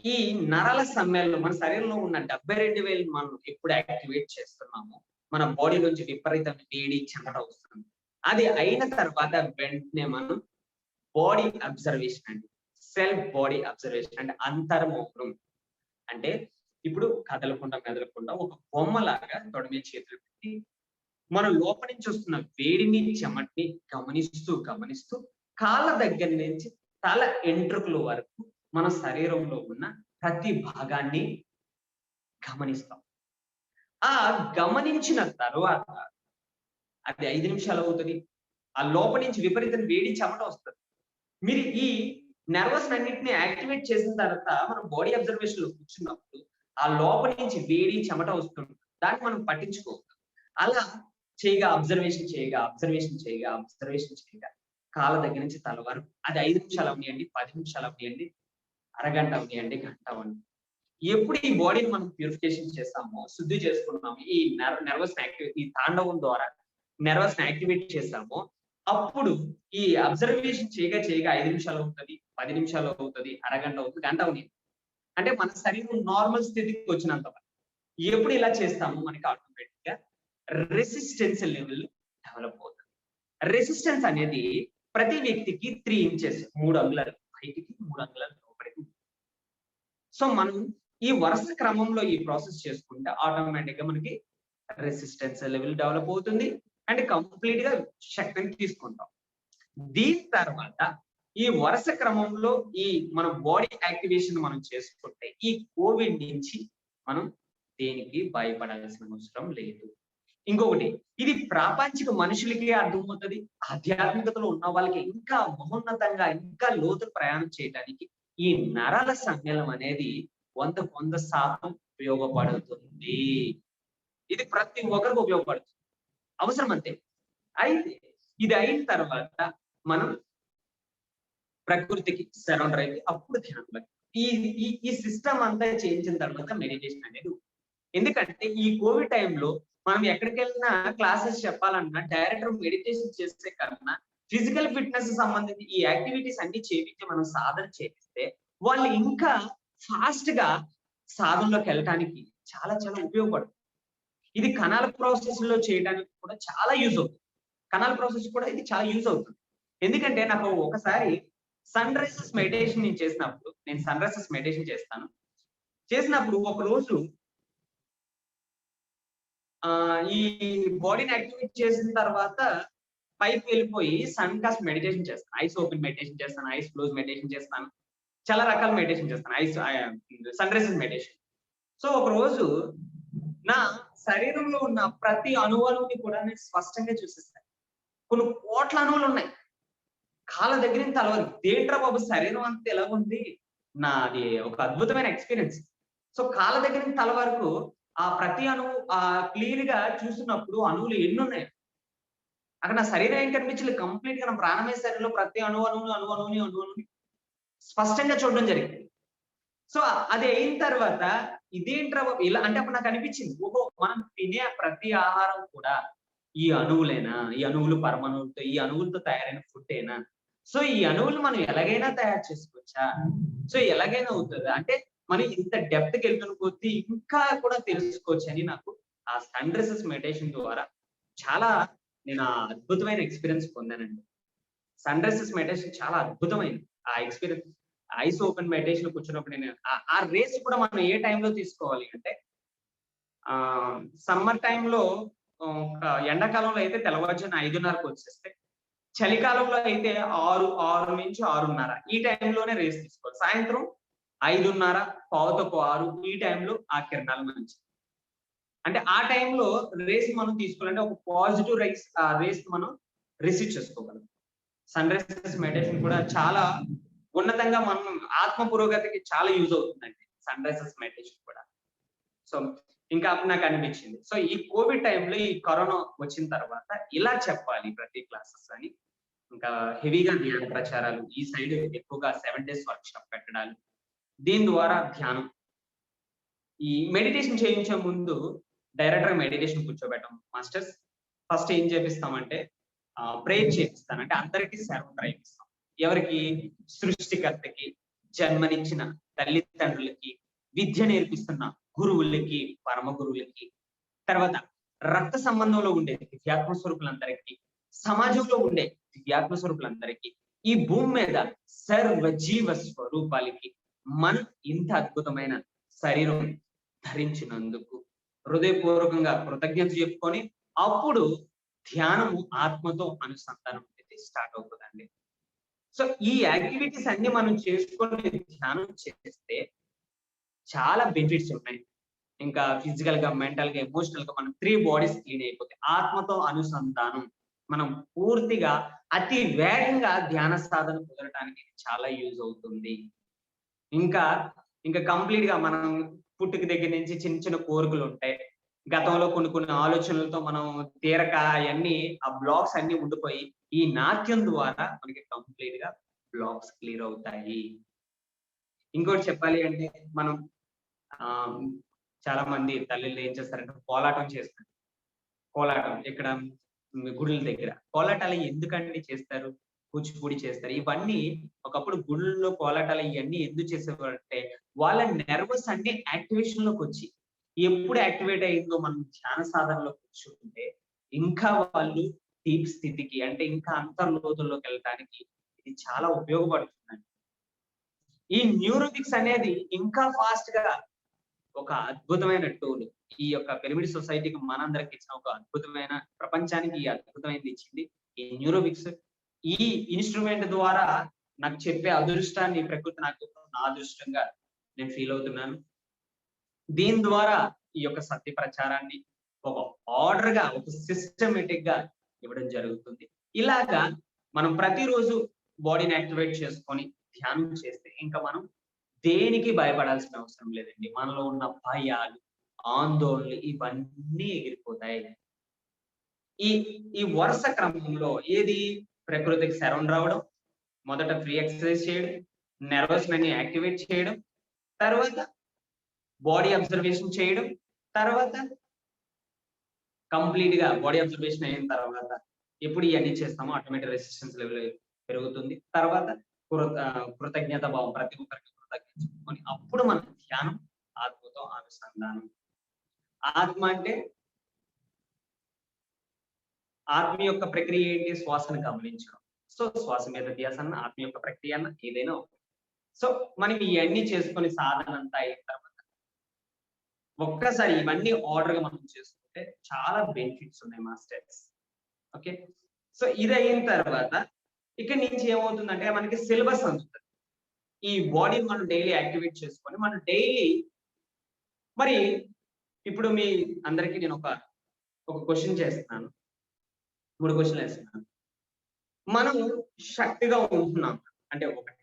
ఈ నరాల సమ్మేళనం మన శరీరంలో ఉన్న 72,000 మనం ఎప్పుడు యాక్టివేట్ చేస్తున్నామో మన బాడీ నుంచి విపరీతమైన వేడి, చెమట వస్తుంది. అది అయిన తర్వాత వెంటనే మనం బాడీ అబ్జర్వేషన్ అండి, సెల్ఫ్ బాడీ అబ్జర్వేషన్ అంటే అంతర్మౌనం. అంటే ఇప్పుడు కదలకుండా మెదలకుండా ఒక బొమ్మలాగా తొడ మీద చేతులు పెట్టి మన లోపల నుంచి వస్తున్న వేడిని చెమటిని గమనిస్తూ కాళ్ళ దగ్గర నుంచి తల ఎంట్రుకల వరకు మన శరీరంలో ఉన్న ప్రతి భాగాన్ని గమనిస్తాం. ఆ గమనించిన తర్వాత అది 5 నిమిషాలు అవుతుంది. ఆ లోపల నుంచి విపరీతం వేడి చెమట వస్తుంది. మీరు ఈ నర్వస్ అన్నింటిని యాక్టివేట్ చేసిన తర్వాత మనం బాడీ అబ్జర్వేషన్ లో కూర్చున్నప్పుడు ఆ లోపల నుంచి వేడి చెమట వస్తుంది. దాన్ని మనం పట్టించుకోవద్దు. అలా అబ్జర్వేషన్ చేయగా కాళ్ళ దగ్గర నుంచి తల వరకు అది 5 నిమిషాలు అవనియండి, 10 నిమిషాలు అవనియండి, అరగంట అవనియండి, గంట అవనియండి. ఎప్పుడు ఈ బాడీని మనం ప్యూరిఫికేషన్ చేస్తామో, శుద్ధి చేసుకున్నాము, ఈ నర్వస్ ఈ తాండవం ద్వారా నర్వస్ యాక్టివేట్ చేస్తామో, అప్పుడు ఈ అబ్జర్వేషన్ చేయగా 5 నిమిషాలు అవుతుంది, 10 నిమిషాలు అవుతుంది, అరగంట అవుతుంది, గంట అవుతుంది. అంటే మన శరీరం నార్మల్ స్థితికి వచ్చినంత వరకు. ఎప్పుడు ఇలా చేస్తామో మనకి ఆటోమేటిక్ గా రెసిస్టెన్స్ లెవెల్ డెవలప్ అవుతుంది. రెసిస్టెన్స్ అనేది ప్రతి వ్యక్తికి 3 ఇంచెస్, 3 అంగుళాలు బయటికి, 3 అంగుళాలు లోపలికి. సో మనం ఈ వరుస క్రమంలో ఈ ప్రాసెస్ చేసుకుంటే ఆటోమేటిక్ గా మనకి రెసిస్టెన్స్ లెవెల్ డెవలప్ అవుతుంది అండ్ కంప్లీట్ గా శక్తిని తీసుకుంటాం. దీని తర్వాత ఈ వరుస క్రమంలో ఈ మన బాడీ యాక్టివేషన్ మనం చేసుకుంటే ఈ కోవిడ్ నుంచి మనం దేనికి భయపడాల్సిన అవసరం లేదు. ఇంకొకటి, ఇది ప్రాపంచిక మనుషులకి అర్థమవుతుంది. ఆధ్యాత్మికతలో ఉన్న వాళ్ళకి ఇంకా మహోన్నతంగా, ఇంకా లోతు ప్రయాణం చేయడానికి ఈ నరాల సమ్మేళనం అనేది 100% ఉపయోగపడుతుంది. ఇది ప్రతి ఒక్కరికి ఉపయోగపడుతుంది, అవసరం అంతే. అయితే ఇది అయిన తర్వాత మనం ప్రకృతికి సరౌండర్ అయితే అప్పుడు ధ్యానం. ఈ సిస్టమ్ అంతా చేయించిన తర్వాత మెడిటేషన్ అనేది. ఎందుకంటే ఈ కోవిడ్ టైంలో మనం ఎక్కడికి వెళ్ళినా క్లాసెస్ చెప్పాలన్నా డైరెక్టర్ మెడిటేషన్ చేసే కన్నా ఫిజికల్ ఫిట్నెస్ సంబంధించి ఈ యాక్టివిటీస్ అన్ని చేపించి మనం సాధన చేపిస్తే వాళ్ళు ఇంకా ఫాస్ట్ గా సాధనలోకి వెళ్ళడానికి చాలా ఉపయోగపడుతుంది. ఇది కణాల ప్రాసెస్ లో చేయడానికి కూడా చాలా యూజ్ అవుతుంది. కణాల ప్రాసెస్ కూడా ఇది చాలా యూజ్ అవుతుంది. ఎందుకంటే నాకు ఒకసారి సన్ రైజెస్ మెడిటేషన్ నేను చేసినప్పుడు, నేను సన్ రైజెస్ మెడిటేషన్ చేసినప్పుడు ఒక రోజు ఈ బాడీని యాక్టివేట్ చేసిన తర్వాత పైకి వెళ్ళిపోయి సన్ కాస్ట్ మెడిటేషన్ చేస్తాను. ఐస్ ఓపెన్ మెడిటేషన్ చేస్తాను, ఐస్ క్లోజ్ మెడిటేషన్ చేస్తాను, చాలా రకాల మెడిటేషన్ చేస్తాను. Sun rises meditation. సో ఒక రోజు నా శరీరంలో ఉన్న ప్రతి అణువుని కూడా నేను స్పష్టంగా చూసిస్తాను. కొన్ని కోట్ల అణువులు ఉన్నాయి కాళ్ళ దగ్గర నుంచి తల వరకు. దేంట్రా బాబు శరీరం అంతా ఎలా ఉంది, నాది ఒక అద్భుతమైన ఎక్స్పీరియన్స్. సో కాళ్ళ దగ్గర నుంచి తల వరకు ఆ ప్రతి అణువు క్లియర్ గా చూసినప్పుడు అణువులు ఎన్ని ఉన్నాయి అక్కడ నా శరీరం ఏం కనిపించలేదు. కంప్లీట్ గా నా ప్రాణమయ శరీరంలో ప్రతి అణువుని స్పష్టంగా చూడడం జరిగింది. సో అది అయిన తర్వాత ఇదేంట్రా ఇలా అంటే అప్పుడు నాకు అనిపించింది, ఓహో మనం తినే ప్రతి ఆహారం కూడా ఈ అణువులేనా, ఈ అణువులు పరమాణువులతో, ఈ అణువులతో తయారైన ఫుడ్ ఏనా? సో ఈ అణువులు మనం ఎలాగైనా తయారు చేసుకోవచ్చా? సో ఎలాగైనా అవుతుందా? అంటే మనం ఇంత డెప్త్ కి వెళ్తున్న కొద్దీ ఇంకా కూడా తెలుసుకోవచ్చు అని నాకు ఆ సన్ రైజెస్ మెడిటేషన్ ద్వారా చాలా నేను అద్భుతమైన ఎక్స్పీరియన్స్ పొందానండి. సన్ రైజెస్ మెడిటేషన్ చాలా అద్భుతమైంది. ఆ ఎక్స్పీరియన్స్ ఐస్ ఓపెన్ మెడిటేషన్ కూర్చున్నప్పుడు నేను ఆ రేస్ కూడా మనం ఏ టైంలో తీసుకోవాలి అంటే సమ్మర్ టైంలో ఎండాకాలంలో అయితే తెల్లవారుజామున 5:30కు వచ్చేస్తే, చలికాలంలో అయితే 6 నుంచి 6:30 ఈ టైంలోనే రేస్ తీసుకోవాలి. సాయంత్రం 5:30, 5:15, 6 ఈ టైంలో ఆ కిరణాలు మంచి అంటే ఆ టైంలో రేస్ మనం తీసుకోవాలంటే ఒక పాజిటివ్ రేస్ మనం రిసీవ్ చేసుకోగలం. సన్ రైజెస్ మెడిటేషన్ కూడా చాలా ఉన్నతంగా మనం ఆత్మ పురోగతికి చాలా యూజ్ అవుతుందండి సన్ రైజెస్ మెడిటేషన్ కూడా. సో ఇంకా అప్పుడు నాకు అనిపించింది, సో ఈ కోవిడ్ టైంలో ఈ కరోనా వచ్చిన తర్వాత ఇలా చెప్పాలి ప్రతి క్లాసెస్ అని ఇంకా హెవీగా ధ్యాన ప్రచారాలు, ఈ సైడ్ ఎక్కువగా 7 days వర్క్షాప్ పెట్టడాలు, దీని ద్వారా ధ్యానం. ఈ మెడిటేషన్ చేయించే ముందు డైరెక్టర్ మెడిటేషన్ కూర్చోబెట్టం మాస్టర్స్. ఫస్ట్ ఏం చేపిస్తామంటే ప్రేయర్ చేపిస్తాను. అంటే అందరికీ సేవ ప్రయత్నిస్తాం. ఎవరికి? సృష్టికర్తకి, జన్మనిచ్చిన తల్లిదండ్రులకి, విద్య నేర్పిస్తున్న గురువులకి, పరమ గురువులకి, తర్వాత రక్త సంబంధంలో ఉండే దివ్యాత్మ స్వరూపులందరికీ, సమాజంలో ఉండే దివ్యాత్మ స్వరూపులందరికీ, ఈ భూమి మీద సర్వజీవ స్వరూపాలకి, మనం ఇంత అద్భుతమైన శరీరం ధరించినందుకు హృదయపూర్వకంగా కృతజ్ఞత చెప్పుకొని అప్పుడు ధ్యానము ఆత్మతో అనుసంధానం అనేది స్టార్ట్ అవుతుందండి. సో ఈ యాక్టివిటీస్ అన్ని మనం చేసుకొని ధ్యానం చేస్తే చాలా బెనిఫిట్స్ ఉన్నాయి. ఇంకా ఫిజికల్ గా, మెంటల్ గా, ఎమోషనల్ గా మనం 3 బాడీస్ క్లీన్ అయిపోతాయి. ఆత్మతో అనుసంధానం మనం పూర్తిగా అతి వేగంగా ధ్యాన సాధన కుదరటానికి చాలా యూజ్ అవుతుంది. ఇంకా ఇంకా కంప్లీట్ గా మనం పుట్టుక దగ్గర నుంచి చిన్న చిన్న కోరికలు ఉంటాయి. గతంలో కొన్ని ఆలోచనలతో మనం తీరక అవన్నీ ఆ బ్లాక్స్ అన్ని ఉండిపోయి ఈ నాట్యం ద్వారా మనకి కంప్లీట్ గా బ్లాక్స్ క్లియర్ అవుతాయి. ఇంకోటి చెప్పాలి అంటే మనం ఆ చాలా మంది తల్లిళ్ళు ఏం చేస్తారంటే కోలాటం చేస్తారు. కోలాటం ఇక్కడ గుడుల దగ్గర కోలాటాలు ఎందుకండి చేస్తారు? కూచిపూడి చేస్తారు. ఇవన్నీ ఒకప్పుడు గుడుల్లో కోలాటాలు ఇవన్నీ ఎందుకు చేసేవారంటే వాళ్ళ నెర్వస్ అన్ని యాక్టివేషన్ లోకి వచ్చి ఎప్పుడు యాక్టివేట్ అయిందో మనం ధ్యాన సాధనలో కూర్చుంటే ఇంకా వాళ్ళు డీప్ స్థితికి అంటే ఇంకా అంతర్లోతుల్లోకి వెళ్ళడానికి ఇది చాలా ఉపయోగపడుతుందండి. ఈ న్యూరోబిక్స్ అనేది ఇంకా ఫాస్ట్ గా ఒక అద్భుతమైన టూల్. ఈ యొక్క పిరమిడ్ సొసైటీకి మనందరికి ఇచ్చిన ఒక అద్భుతమైన ప్రపంచానికి ఈ అద్భుతమైనది ఇచ్చింది ఈ న్యూరోబిక్స్. ఈ ఇన్స్ట్రుమెంట్ ద్వారా నాకు చెప్పే అదృష్టాన్ని ప్రకృతి నాకు నా అదృష్టంగా నేను ఫీల్ అవుతున్నాను. దీని ద్వారా ఈ యొక్క సత్య ప్రచారాన్ని ఒక ఆర్డర్ గా ఒక సిస్టమేటిక్ గా ఇవ్వడం జరుగుతుంది. ఇలాగా మనం ప్రతిరోజు బాడీని యాక్టివేట్ చేసుకొని ధ్యానం చేస్తే ఇంకా మనం దేనికి భయపడాల్సిన అవసరం లేదండి. మనలో ఉన్న భయాలు, ఆందోళనలు ఇవన్నీ ఎగిరిపోతాయి. ఈ వరుస క్రమంలో ఏది ప్రకృతికి సరౌండ్ రావడం, మొదట ఫ్రీ ఎక్సర్సైజ్ చేయడం, నెర్వస్ ని యాక్టివేట్ చేయడం, తర్వాత బాడీ అబ్జర్వేషన్ చేయడం, తర్వాత కంప్లీట్ గా బాడీ అబ్జర్వేషన్ అయిన తర్వాత ఎప్పుడు ఇవన్నీ చేస్తామో ఆటోమేటిక్ రెసిస్టెన్స్ లెవెల్ పెరుగుతుంది. తర్వాత కృతజ్ఞత భావం ప్రతి ఒక్కరికి కృతజ్ఞత చెప్పుకొని అప్పుడు మన ధ్యానం ఆత్మతో అనుసంధానం. ఆత్మ అంటే ఆత్మ యొక్క ప్రక్రియ ఏంటి? శ్వాసను గమనించడం. సో శ్వాస మీద ధ్యాస అన్న ఆత్మ యొక్క ప్రక్రియ అన్న ఏదైనా సో మనం ఇవన్నీ చేసుకొని సాధన అంతా అయిన తర్వాత ఒక్కసారి ఇవన్నీ ఆర్డర్ గా మనం చేసుకుంటే చాలా బెనిఫిట్స్ ఉన్నాయి మాస్టర్స్. ఓకే, సో ఇది అయిన తర్వాత ఇక్కడ నుంచి ఏమవుతుందంటే మనకి సిలబస్ అందుతుంది. ఈ బాడీని మనం డైలీ యాక్టివేట్ చేసుకొని మనం డైలీ మరి ఇప్పుడు మీ అందరికీ నేను ఒక క్వశ్చన్ చేస్తున్నాను, 3 క్వశ్చన్లు వేస్తున్నాను. మనం శక్తిగా ఉంటున్నాం అంటే ఒకటి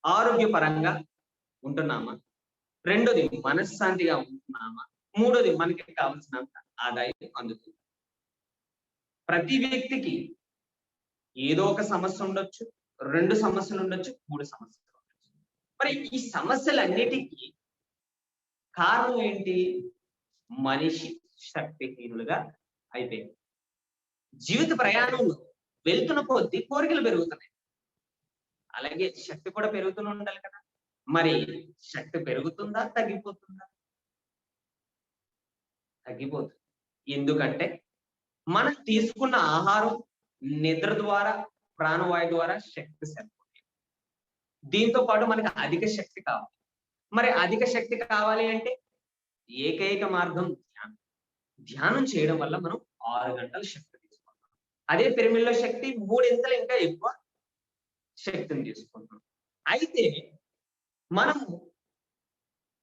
ఆరోగ్యపరంగా ఉంటున్నామా, రెండోది మనశ్శాంతిగా ఉంటున్నామా, మూడోది మనకి కావాల్సినంత ఆదాయం అందుతుంది. ప్రతి వ్యక్తికి ఏదో ఒక సమస్య ఉండొచ్చు, 2 సమస్యలు ఉండొచ్చు, 3 సమస్యలు ఉండొచ్చు. మరి ఈ సమస్యలన్నిటికీ కారణం ఏంటి? మనిషి శక్తిహీనులుగా అయిపోయింది. జీవిత ప్రయాణంలో వెళ్తున్న కొద్దీ కోరికలు పెరుగుతున్నాయి, అలాగే శక్తి కూడా పెరుగుతూనే ఉండాలి కదా. మరి శక్తి పెరుగుతుందా తగ్గిపోతుందా? తగ్గిపోతుంది. ఎందుకంటే మనం తీసుకున్న ఆహారం, నిద్ర ద్వారా, ప్రాణవాయు ద్వారా శక్తి సరిపోతుంది. దీంతో పాటు మనకి అధిక శక్తి కావాలి. మరి అధిక శక్తి కావాలి అంటే ఏకైక మార్గం ధ్యానం. ధ్యానం చేయడం వల్ల మనం 6 గంటల శక్తి తీసుకుంటాం. అదే పిరమిడ్లో శక్తి 3 ఇంకా ఎక్కువ శక్తిని తీసుకుంటున్నాం. అయితే మనం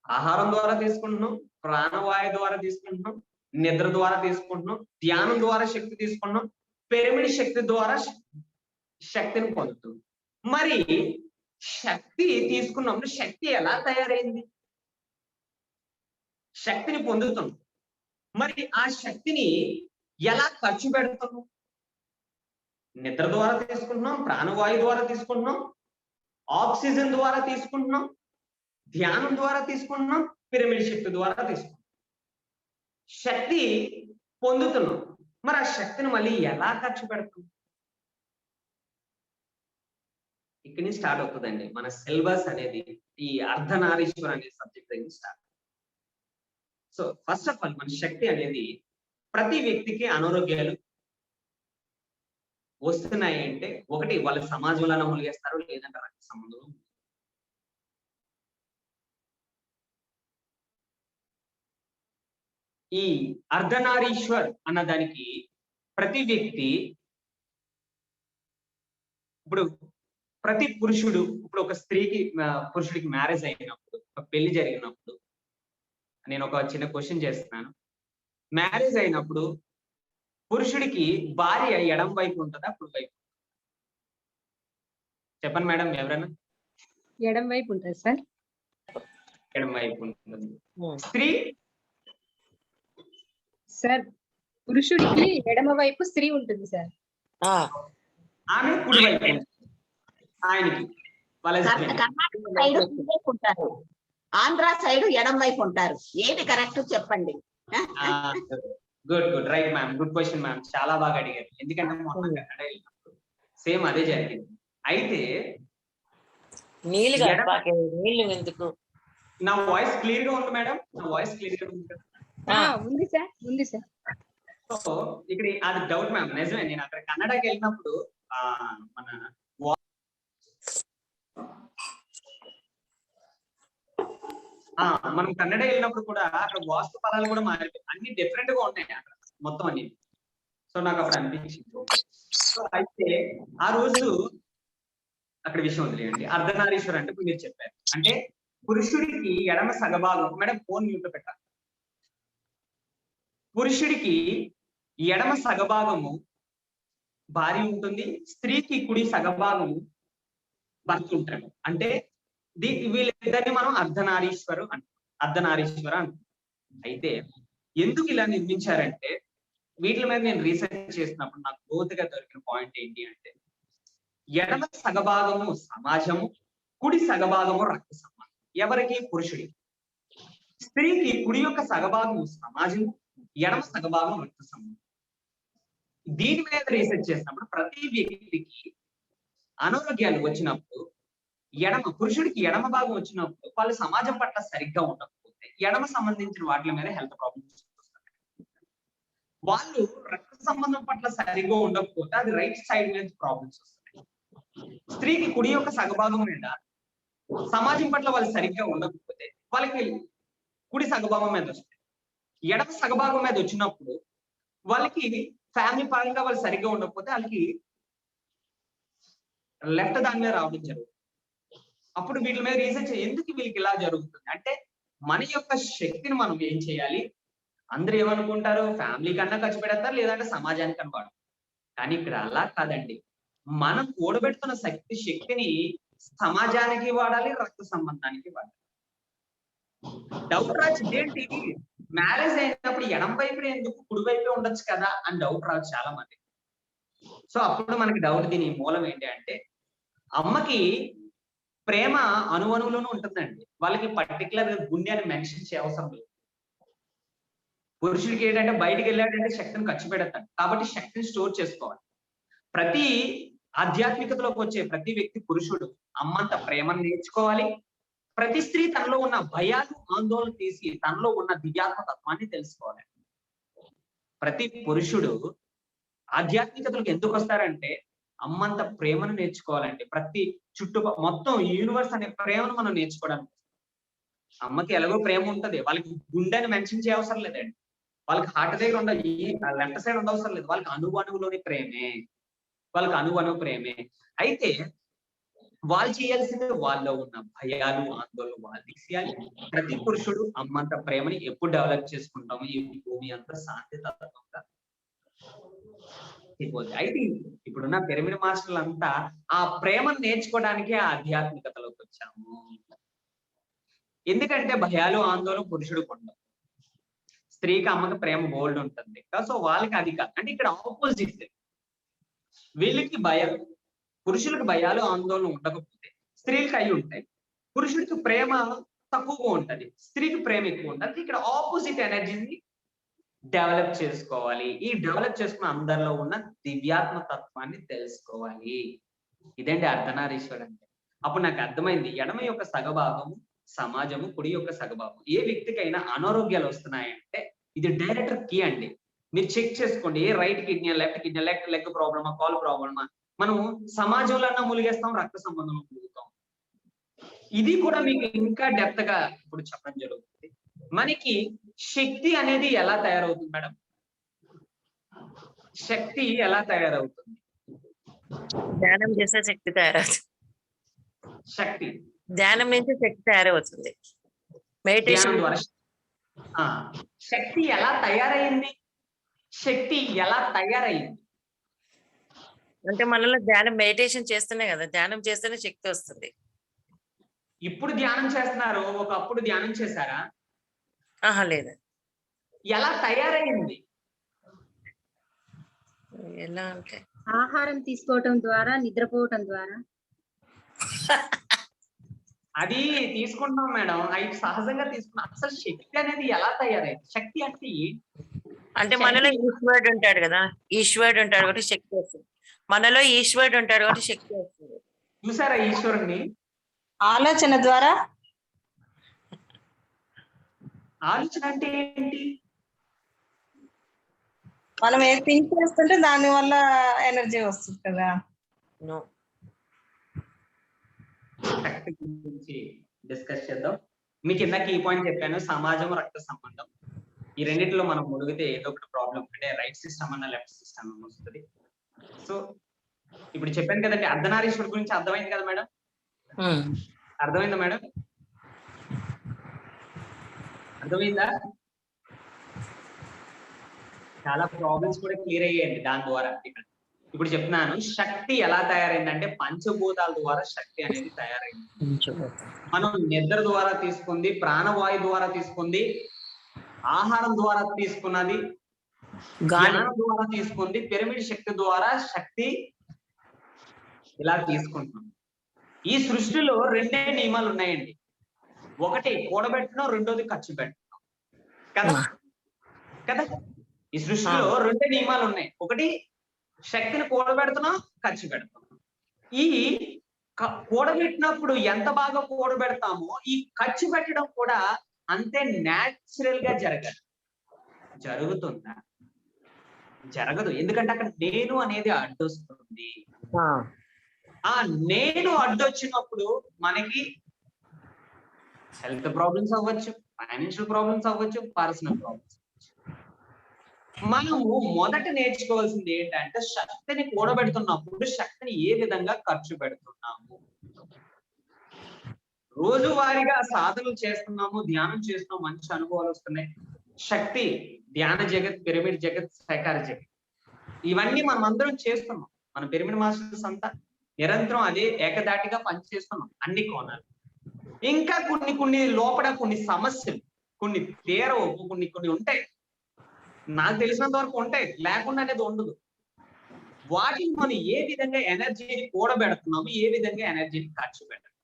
ఆహారం ద్వారా తీసుకుంటున్నాం, ప్రాణవాయు ద్వారా తీసుకుంటున్నాం, నిద్ర ద్వారా తీసుకుంటున్నాం, ధ్యానం ద్వారా శక్తి తీసుకుంటున్నాం, పిరమిడ్ శక్తి ద్వారా శక్తిని పొందుతుంది. మరి శక్తి తీసుకున్నప్పుడు శక్తి ఎలా తయారైంది? శక్తిని పొందుతున్నాం, మరి ఆ శక్తిని ఎలా ఖర్చు పెడుతున్నాం? నిద్ర ద్వారా తీసుకుంటున్నాం, ప్రాణవాయు ద్వారా తీసుకుంటున్నాం, ఆక్సిజన్ ద్వారా తీసుకుంటున్నాం, ధ్యానం ద్వారా తీసుకుంటున్నాం, పిరమిడ్ శక్తి ద్వారా తీసుకుంటున్నాం. శక్తి పొందుతున్నాం, మరి ఆ శక్తిని మళ్ళీ ఎలా ఖర్చు పెడతాం? ఇక్కడి నుంచి స్టార్ట్ అవుతుందండి మన సిలబస్ అనేది. ఈ అర్ధనారీశ్వర అనే సబ్జెక్ట్ దగ్గర start. So first of all మన శక్తి అనేది ప్రతి వ్యక్తికి అనారోగ్యాలు వస్తున్నాయి అంటే ఒకటి వాళ్ళ సమాజంలో అమలు చేస్తారు, లేదంటే రక్త సంబంధం. ఈ అర్ధనారీశ్వర్ అన్న దానికి ప్రతి వ్యక్తి ఇప్పుడు ప్రతి పురుషుడు ఇప్పుడు ఒక స్త్రీకి పురుషుడికి మ్యారేజ్ అయినప్పుడు ఒక పెళ్లి జరిగినప్పుడు నేను ఒక చిన్న క్వశ్చన్ చేస్తున్నాను. మ్యారేజ్ అయినప్పుడు పురుషుడికి భార్య ఎడం వైపు ఉంటుందా కుడి వైపు? చెప్పండి మేడం ఎవరైనా. ఎడం వైపు ఉంటుంది సార్. ఎడం వైపు ఉంటుంది. స్త్రీ సార్ పురుషుడికి ఎడమ వైపు స్త్రీ ఉంటుంది సార్. ఆమె కుడి వైపు ఉంటుంది. ఆయనకి వాళ్ళ కర్ణాటక సైడ్ కుడి వైపు ఉంటారు, ఆంధ్ర సైడ్ ఎడం వైపు ఉంటారు. ఏది కరెక్ట్ చెప్పండి. Good good right ma'am, good question ma'am, చాలా బాగా అడిగారు. ఎందుకంటే మొన్న కన్నడ వెళ్ళినప్పుడు సేమ్ అదే జరిగింది. అయితే నీళ్ళు ఎందుకు? నా వాయిస్ క్లియర్ గా ఉంది మేడం? నా వాయిస్ క్లియర్ గా ఉంది? ఉంది సార్, ఉంది సార్. సో ఇక్కడ అది డౌట్ మ్యామ్, నిజమే. నేను అక్కడ కన్నడకి వెళ్ళినప్పుడు మన మనం కన్నడ వెళ్ళినప్పుడు కూడా అక్కడ వాస్తు పదాలు కూడా మారిపోయి అన్ని డిఫరెంట్ గా ఉన్నాయి అక్కడ మొత్తం అన్ని. సో నాకు అప్పుడు అనిపించింది. సో అయితే ఆ రోజు అక్కడ విషయం వదిలేయండి. అర్ధనారీశ్వర్ అంటే ఇప్పుడు మీరు చెప్పారు, అంటే పురుషుడికి ఎడమ సగభాగం, మేడం ఫోన్ మ్యూట్ పెట్టాలి. పురుషుడికి ఎడమ సగభాగము భార్య ఉంటుంది, స్త్రీకి కుడి సగభాగము భర్త ఉంటాడు. అంటే వీళ్ళిద్దరిని మనం అర్ధనారీశ్వర అంటాం. అయితే ఎందుకు ఇలా నిర్మించారంటే వీటి మీద నేను రీసెర్చ్ చేసినప్పుడు నాకు లోతుగా దొరికిన పాయింట్ ఏంటి అంటే, ఎడమ సగభాగము సమాజము, కుడి సగభాగము రక్త సంబంధం. ఎవరికి? పురుషుడికి. స్త్రీకి కుడి యొక్క సగభాగము సమాజము, ఎడమ సగభాగం రక్త సంబంధం. దీని మీద రీసెర్చ్ చేసినప్పుడు ప్రతి వ్యక్తికి అనారోగ్యాలు వచ్చినప్పుడు పురుషుడికి ఎడమ భాగం వచ్చినప్పుడు వాళ్ళు సమాజం పట్ల సరిగ్గా ఉండకపోతే ఎడమ సంబంధించిన వాటి మీద హెల్త్ ప్రాబ్లమ్స్ వస్తాయి. వాళ్ళు రక్త సంబంధం పట్ల సరిగ్గా ఉండకపోతే అది రైట్ సైడ్ మీద ప్రాబ్లమ్స్ వస్తాయి. స్త్రీకి కుడి యొక్క సగభాగం మీద సమాజం పట్ల వాళ్ళు సరిగ్గా ఉండకపోతే వాళ్ళకి కుడి సగభాగం మీద వస్తాయి. ఎడమ సగభాగం మీద వచ్చినప్పుడు వాళ్ళకి ఫ్యామిలీ పరంగా వాళ్ళు సరిగ్గా ఉండకపోతే వాళ్ళకి లెఫ్ట్ దాని మీద రావడం జరుగుతుంది. అప్పుడు వీటి మీద రీసెర్చ్ ఎందుకు వీళ్ళకి ఇలా జరుగుతుంది అంటే, మన యొక్క శక్తిని మనం ఏం చేయాలి? అందరూ ఏమనుకుంటారు, ఫ్యామిలీ కన్నా ఖర్చు పెడతారు, లేదంటే సమాజానికి అని వాడు. కానీ ఇక్కడ అలా కాదండి. మనం కూడబెడుతున్న శక్తిని సమాజానికి వాడాలి, రక్త సంబంధానికి వాడాలి. డౌట్ రాజు ఏంటి, మ్యారేజ్ అయినప్పుడు ఎడం వైపు ఎందుకు కుడి వైపే ఉండొచ్చు కదా అని డౌట్ రాదు చాలా మంది. సో అప్పుడు మనకి డౌట్ దీని మూలం ఏంటి అంటే, అమ్మకి ప్రేమ అణువణువులోనూ ఉంటుందండి. వాళ్ళకి పర్టికులర్ గుండె అని మెన్షన్ చేయ అవసరం లేదు. పురుషుడికి ఏంటంటే బయటికి వెళ్ళాడంటే శక్తిని ఖర్చు పెడతాడు, కాబట్టి శక్తిని స్టోర్ చేసుకోవాలి. ప్రతి ఆధ్యాత్మికతలోకి వచ్చే ప్రతి వ్యక్తి పురుషుడు అమ్మంత ప్రేమను నేర్చుకోవాలి. ప్రతి స్త్రీ తనలో ఉన్న భయాలు ఆందోళన తీసి తనలో ఉన్న దివ్యాత్మ తత్వాన్ని తెలుసుకోవాలి. ప్రతి పురుషుడు ఆధ్యాత్మికతలకు ఎందుకు వస్తారంటే అమ్మంత ప్రేమను నేర్చుకోవాలంటే, ప్రతి మొత్తం యూనివర్స్ అనే ప్రేమను మనం నేర్చుకోవడానికి. అమ్మకి ఎలాగో ప్రేమ ఉంటది, వాళ్ళకి గుండెని మెన్షన్ చేయ అవసరం లేదండి. వాళ్ళకి హార్ట్ దగ్గర ఉండదు, లెఫ్ట్ సైడ్ ఉండవసరం లేదు. వాళ్ళకి అణువణువులోని ప్రేమే, వాళ్ళకి అణువణువు ప్రేమే. అయితే వాళ్ళు చేయాల్సింది వాళ్ళలో ఉన్న భయాలు ఆందోళన వాళ్ళు తీసేయాలి. ప్రతి పురుషుడు అమ్మంత ప్రేమని ఎప్పుడు డెవలప్ చేసుకుంటాము, ఈ భూమి అంతా శాంతియుతంగా అయిపోతుంది. అయితే ఇప్పుడున్న పిరమిడ్ మాస్టర్లు అంతా ఆ ప్రేమను నేర్చుకోవడానికే ఆధ్యాత్మికతలోకి వచ్చాము. ఎందుకంటే భయాలు ఆందోళన పురుషుడికి ఉండవు, స్త్రీకి అమ్మకి ప్రేమ బోల్డ్ ఉంటుంది. సో వాళ్ళకి అది కాదు. అంటే ఇక్కడ ఆపోజిట్, వీళ్ళకి భయం, పురుషులకు భయాలు ఆందోళన ఉండకపోతే స్త్రీలకు అయి ఉంటాయి. పురుషుడికి ప్రేమ తక్కువగా ఉంటది, స్త్రీకి ప్రేమ ఎక్కువ ఉంటుంది. ఇక్కడ ఆపోజిట్ ఎనర్జీని డెవలప్ చేసుకోవాలి. ఈ డెవలప్ చేసుకున్న అందరిలో ఉన్న దివ్యాత్మ తత్వాన్ని తెలుసుకోవాలి. ఇదండి అర్ధనారీశ్వరుడు అంటే. అప్పుడు నాకు అర్థమైంది, ఎడమ యొక్క సగభాగము సమాజము, కుడి యొక్క సగభాగం. ఏ వ్యక్తికైనా అనారోగ్యాలు వస్తున్నాయంటే ఇది డైరెక్ట్ కీ అండి. మీరు చెక్ చేసుకోండి, ఏ right kidney, left kidney, leg ప్రాబ్లమా, కాల్ ప్రాబ్లమా. మనం సమాజంలో ములిగేస్తాం, రక్త సంబంధంలో ములుగుతాం. ఇది కూడా మీకు ఇంకా డెప్త్ గా ఇప్పుడు చెప్పడం జరుగుతుంది. మనకి శక్తి అనేది ఎలా తయారవుతుంది మేడం? శక్తి ఎలా తయారవుతుంది? ధ్యానం చేసే శక్తి తయారవుతుంది. శక్తి ధ్యానం నుంచి శక్తి తయారవుతుంది. ధ్యానం మెడిటేషన్ ద్వారా శక్తి ఎలా తయారైంది? శక్తి ఎలా తయారైంది? అంటే మనలో ధ్యానం మెడిటేషన్ చేస్తేనే కదా, ధ్యానం చేస్తేనే శక్తి వస్తుంది. ఇప్పుడు ధ్యానం చేస్తున్నారు, ఒకప్పుడు ధ్యానం చేశారా? ఆహా లేదు. ఎలా తయారైంది? ఎలా అంటే ఆహారం తీసుకోవటం ద్వారా, నిద్రపోవటం ద్వారా. అది తీసుకుంటున్నాం మేడం, అవి సహజంగా తీసుకున్నాం. అసలు శక్తి అనేది ఎలా తయారైంది? శక్తి అంటే అంటే మనలో ఈశ్వరుడు ఉంటాడు కదా, ఈశ్వరుడు ఉంటాడు కాబట్టి శక్తి వస్తుంది. మనలో ఈశ్వరుడు ఉంటాడు కాబట్టి శక్తి వస్తుంది. చూసారా ఈశ్వరుణ్ణి? ఆలోచన ద్వారా. ఆలోచన అంటే ఏంటి? మనం ఏది థింక్ చేస్తుంటే దాని వల్ల ఎనర్జీ వస్తుంది కదా. నో, శక్తి గురించి డిస్కస్ చేద్దాం. మీకు ఇందాక ఈ పాయింట్ చెప్పాను, సమాజం రక్త సంబంధం. ఈ రెండిట్లో మనం మునిగితే ఏదో ఒకటి ప్రాబ్లం, అంటే రైట్ సిస్టమ్ అన్న లెఫ్ట్ సిస్టమ్ వస్తుంది. సో ఇప్పుడు చెప్పాను కదండి, అర్ధనారీశ్వరుడు గురించి అర్థమైంది కదా మేడం? అర్థమైందా మేడం? అర్థమైందా? చాలా ప్రాబ్లమ్స్ కూడా క్లియర్ అయ్యాయండి దాని ద్వారా. ఇక్కడ ఇప్పుడు చెప్తున్నాను, శక్తి ఎలా తయారైందంటే పంచభూతాల ద్వారా శక్తి అనేది తయారైంది. మనం నిద్ర ద్వారా తీసుకుంది, ప్రాణవాయు ద్వారా తీసుకుంది, ఆహారం ద్వారా తీసుకున్నది, జ్ఞానం ద్వారా తీసుకుంది, పిరమిడ్ శక్తి ద్వారా శక్తి ఇలా తీసుకుంటున్నాం. ఈ సృష్టిలో రెండే నియమాలు ఉన్నాయండి. ఒకటి కూడబెట్టడం, రెండోది ఖర్చు పెట్టడం కదా కదా. ఈ సృష్టిలో రెండే నియమాలు ఉన్నాయి. ఒకటి శక్తిని కూడబెడుతున్నాం, ఖర్చు పెడుతున్నాం. ఈ కూడబెట్టినప్పుడు ఎంత బాగా కూడబెడతామో ఈ ఖర్చు పెట్టడం కూడా అంతే న్యాచురల్ గా జరుగుతుందా? జరగదు. ఎందుకంటే అక్కడ నేను అనేది అడ్డొస్తుంది. ఆ నేను అడ్డొచ్చినప్పుడు మనకి హెల్త్ ప్రాబ్లమ్స్ అవ్వచ్చు, ఫైనాన్షియల్ ప్రాబ్లమ్స్ అవ్వచ్చు, పర్సనల్ ప్రాబ్లమ్స్. మనము మొదట నేర్చుకోవాల్సింది ఏంటంటే శక్తిని కూడబెడుతున్నప్పుడు శక్తిని ఏ విధంగా ఖర్చు పెడుతున్నాము. రోజువారీగా సాధనలు చేస్తున్నాము, ధ్యానం చేస్తున్నాము, మంచి అనుభవాలు వస్తున్నాయి. శక్తి, ధ్యాన జగత్, పిరమిడ్ జగత్, సహకార జగత్, ఇవన్నీ మనం అందరం చేస్తున్నాం. మన పిరమిడ్ మాస్టర్స్ అంతా నిరంతరం అదే ఏకదాటిగా పనిచేస్తున్నాం అన్ని కోణాలు. ఇంకా కొన్ని లోపల కొన్ని సమస్యలు, కొన్ని తీరవు, కొన్ని ఉంటాయి. నాకు తెలిసినంత వరకు ఉంటాయి, లేకుండా అనేది ఉండదు. వాటిని మనం ఏ విధంగా ఎనర్జీని కూడబెడుతున్నాము, ఏ విధంగా ఎనర్జీని ఖర్చు పెట్టాలి.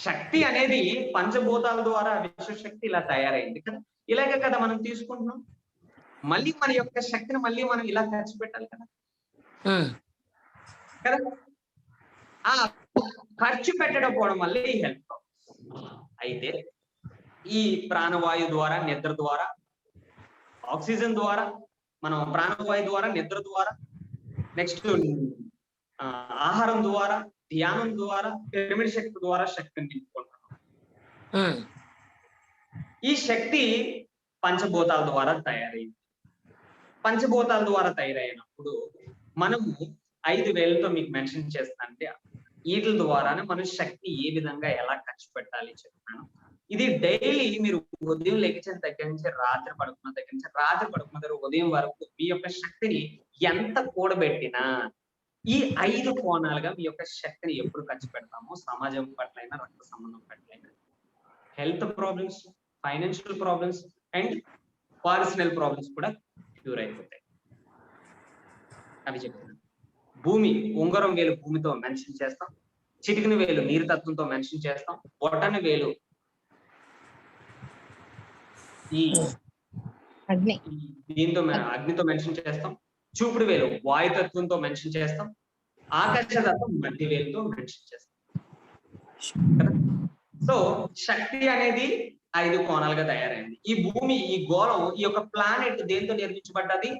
శక్తి అనేది పంచభూతాల ద్వారా విశ్వశక్తి ఇలా తయారైంది కదా. ఇలాగే కదా మనం తీసుకుంటున్నాం. మళ్ళీ మన యొక్క శక్తిని మళ్ళీ మనం ఇలా ఖర్చు పెట్టాలి కదా కదా. ఆ ఖర్చు పెట్టడం పోవడం వల్ల ఈ హెల్త్ ప్రాబ్లమ్స్. అయితే ఈ ప్రాణవాయు ద్వారా, నిద్ర ద్వారా, ఆక్సిజన్ ద్వారా, మనం ప్రాణవాయు ద్వారా, నిద్ర ద్వారా, నెక్స్ట్ ఆహారం ద్వారా, ధ్యానం ద్వారా, పిరమిడ్ శక్తి ద్వారా శక్తిని నింపుకుంటున్నాం. ఈ శక్తి పంచభూతాల ద్వారా తయారైంది. పంచభూతాల ద్వారా తయారైనప్పుడు మనము 5 వేలతో మీకు మెన్షన్ చేస్తానంటే వీటి ద్వారానే మనం శక్తి ఏ విధంగా ఎలా ఖర్చు పెట్టాలి చెప్తాను. ఇది డైలీ మీరు ఉదయం లెక్కించిన దగ్గర నుంచి రాత్రి పడుకున్న దగ్గర నుంచి రాత్రి పడుకున్న దగ్గర ఉదయం వరకు మీ యొక్క శక్తిని ఎంత కూడబెట్టినా ఈ 5 కోణాలుగా మీ యొక్క శక్తిని ఎప్పుడు ఖర్చు పెడతామో సమాజం పట్లైనా, రక్త సంబంధం పట్లైనా, health problems, financial problems and personal problems కూడా క్యూర్ అయిపోతాయి. అవి చెప్తున్నాను. భూమి, ఉంగరం వేలు భూమితో మెన్షన్ చేస్తాం, చిటికిన వేలు నీరు తత్వంతో మెన్షన్ చేస్తాం, బొటన వేలు ఈ దీంతో అగ్నితో మెన్షన్ చేస్తాం, చూపుడు వేలు వాయుతత్వంతో మెన్షన్ చేస్తాం, ఆకాశతత్వం మధ్య వేలుతో మెన్షన్ చేస్తాం. సో శక్తి అనేది 5 కోణాలుగా తయారైంది. ఈ భూమి, ఈ గోళం, ఈ యొక్క ప్లానెట్ దేంతో నిర్మించబడ్డది?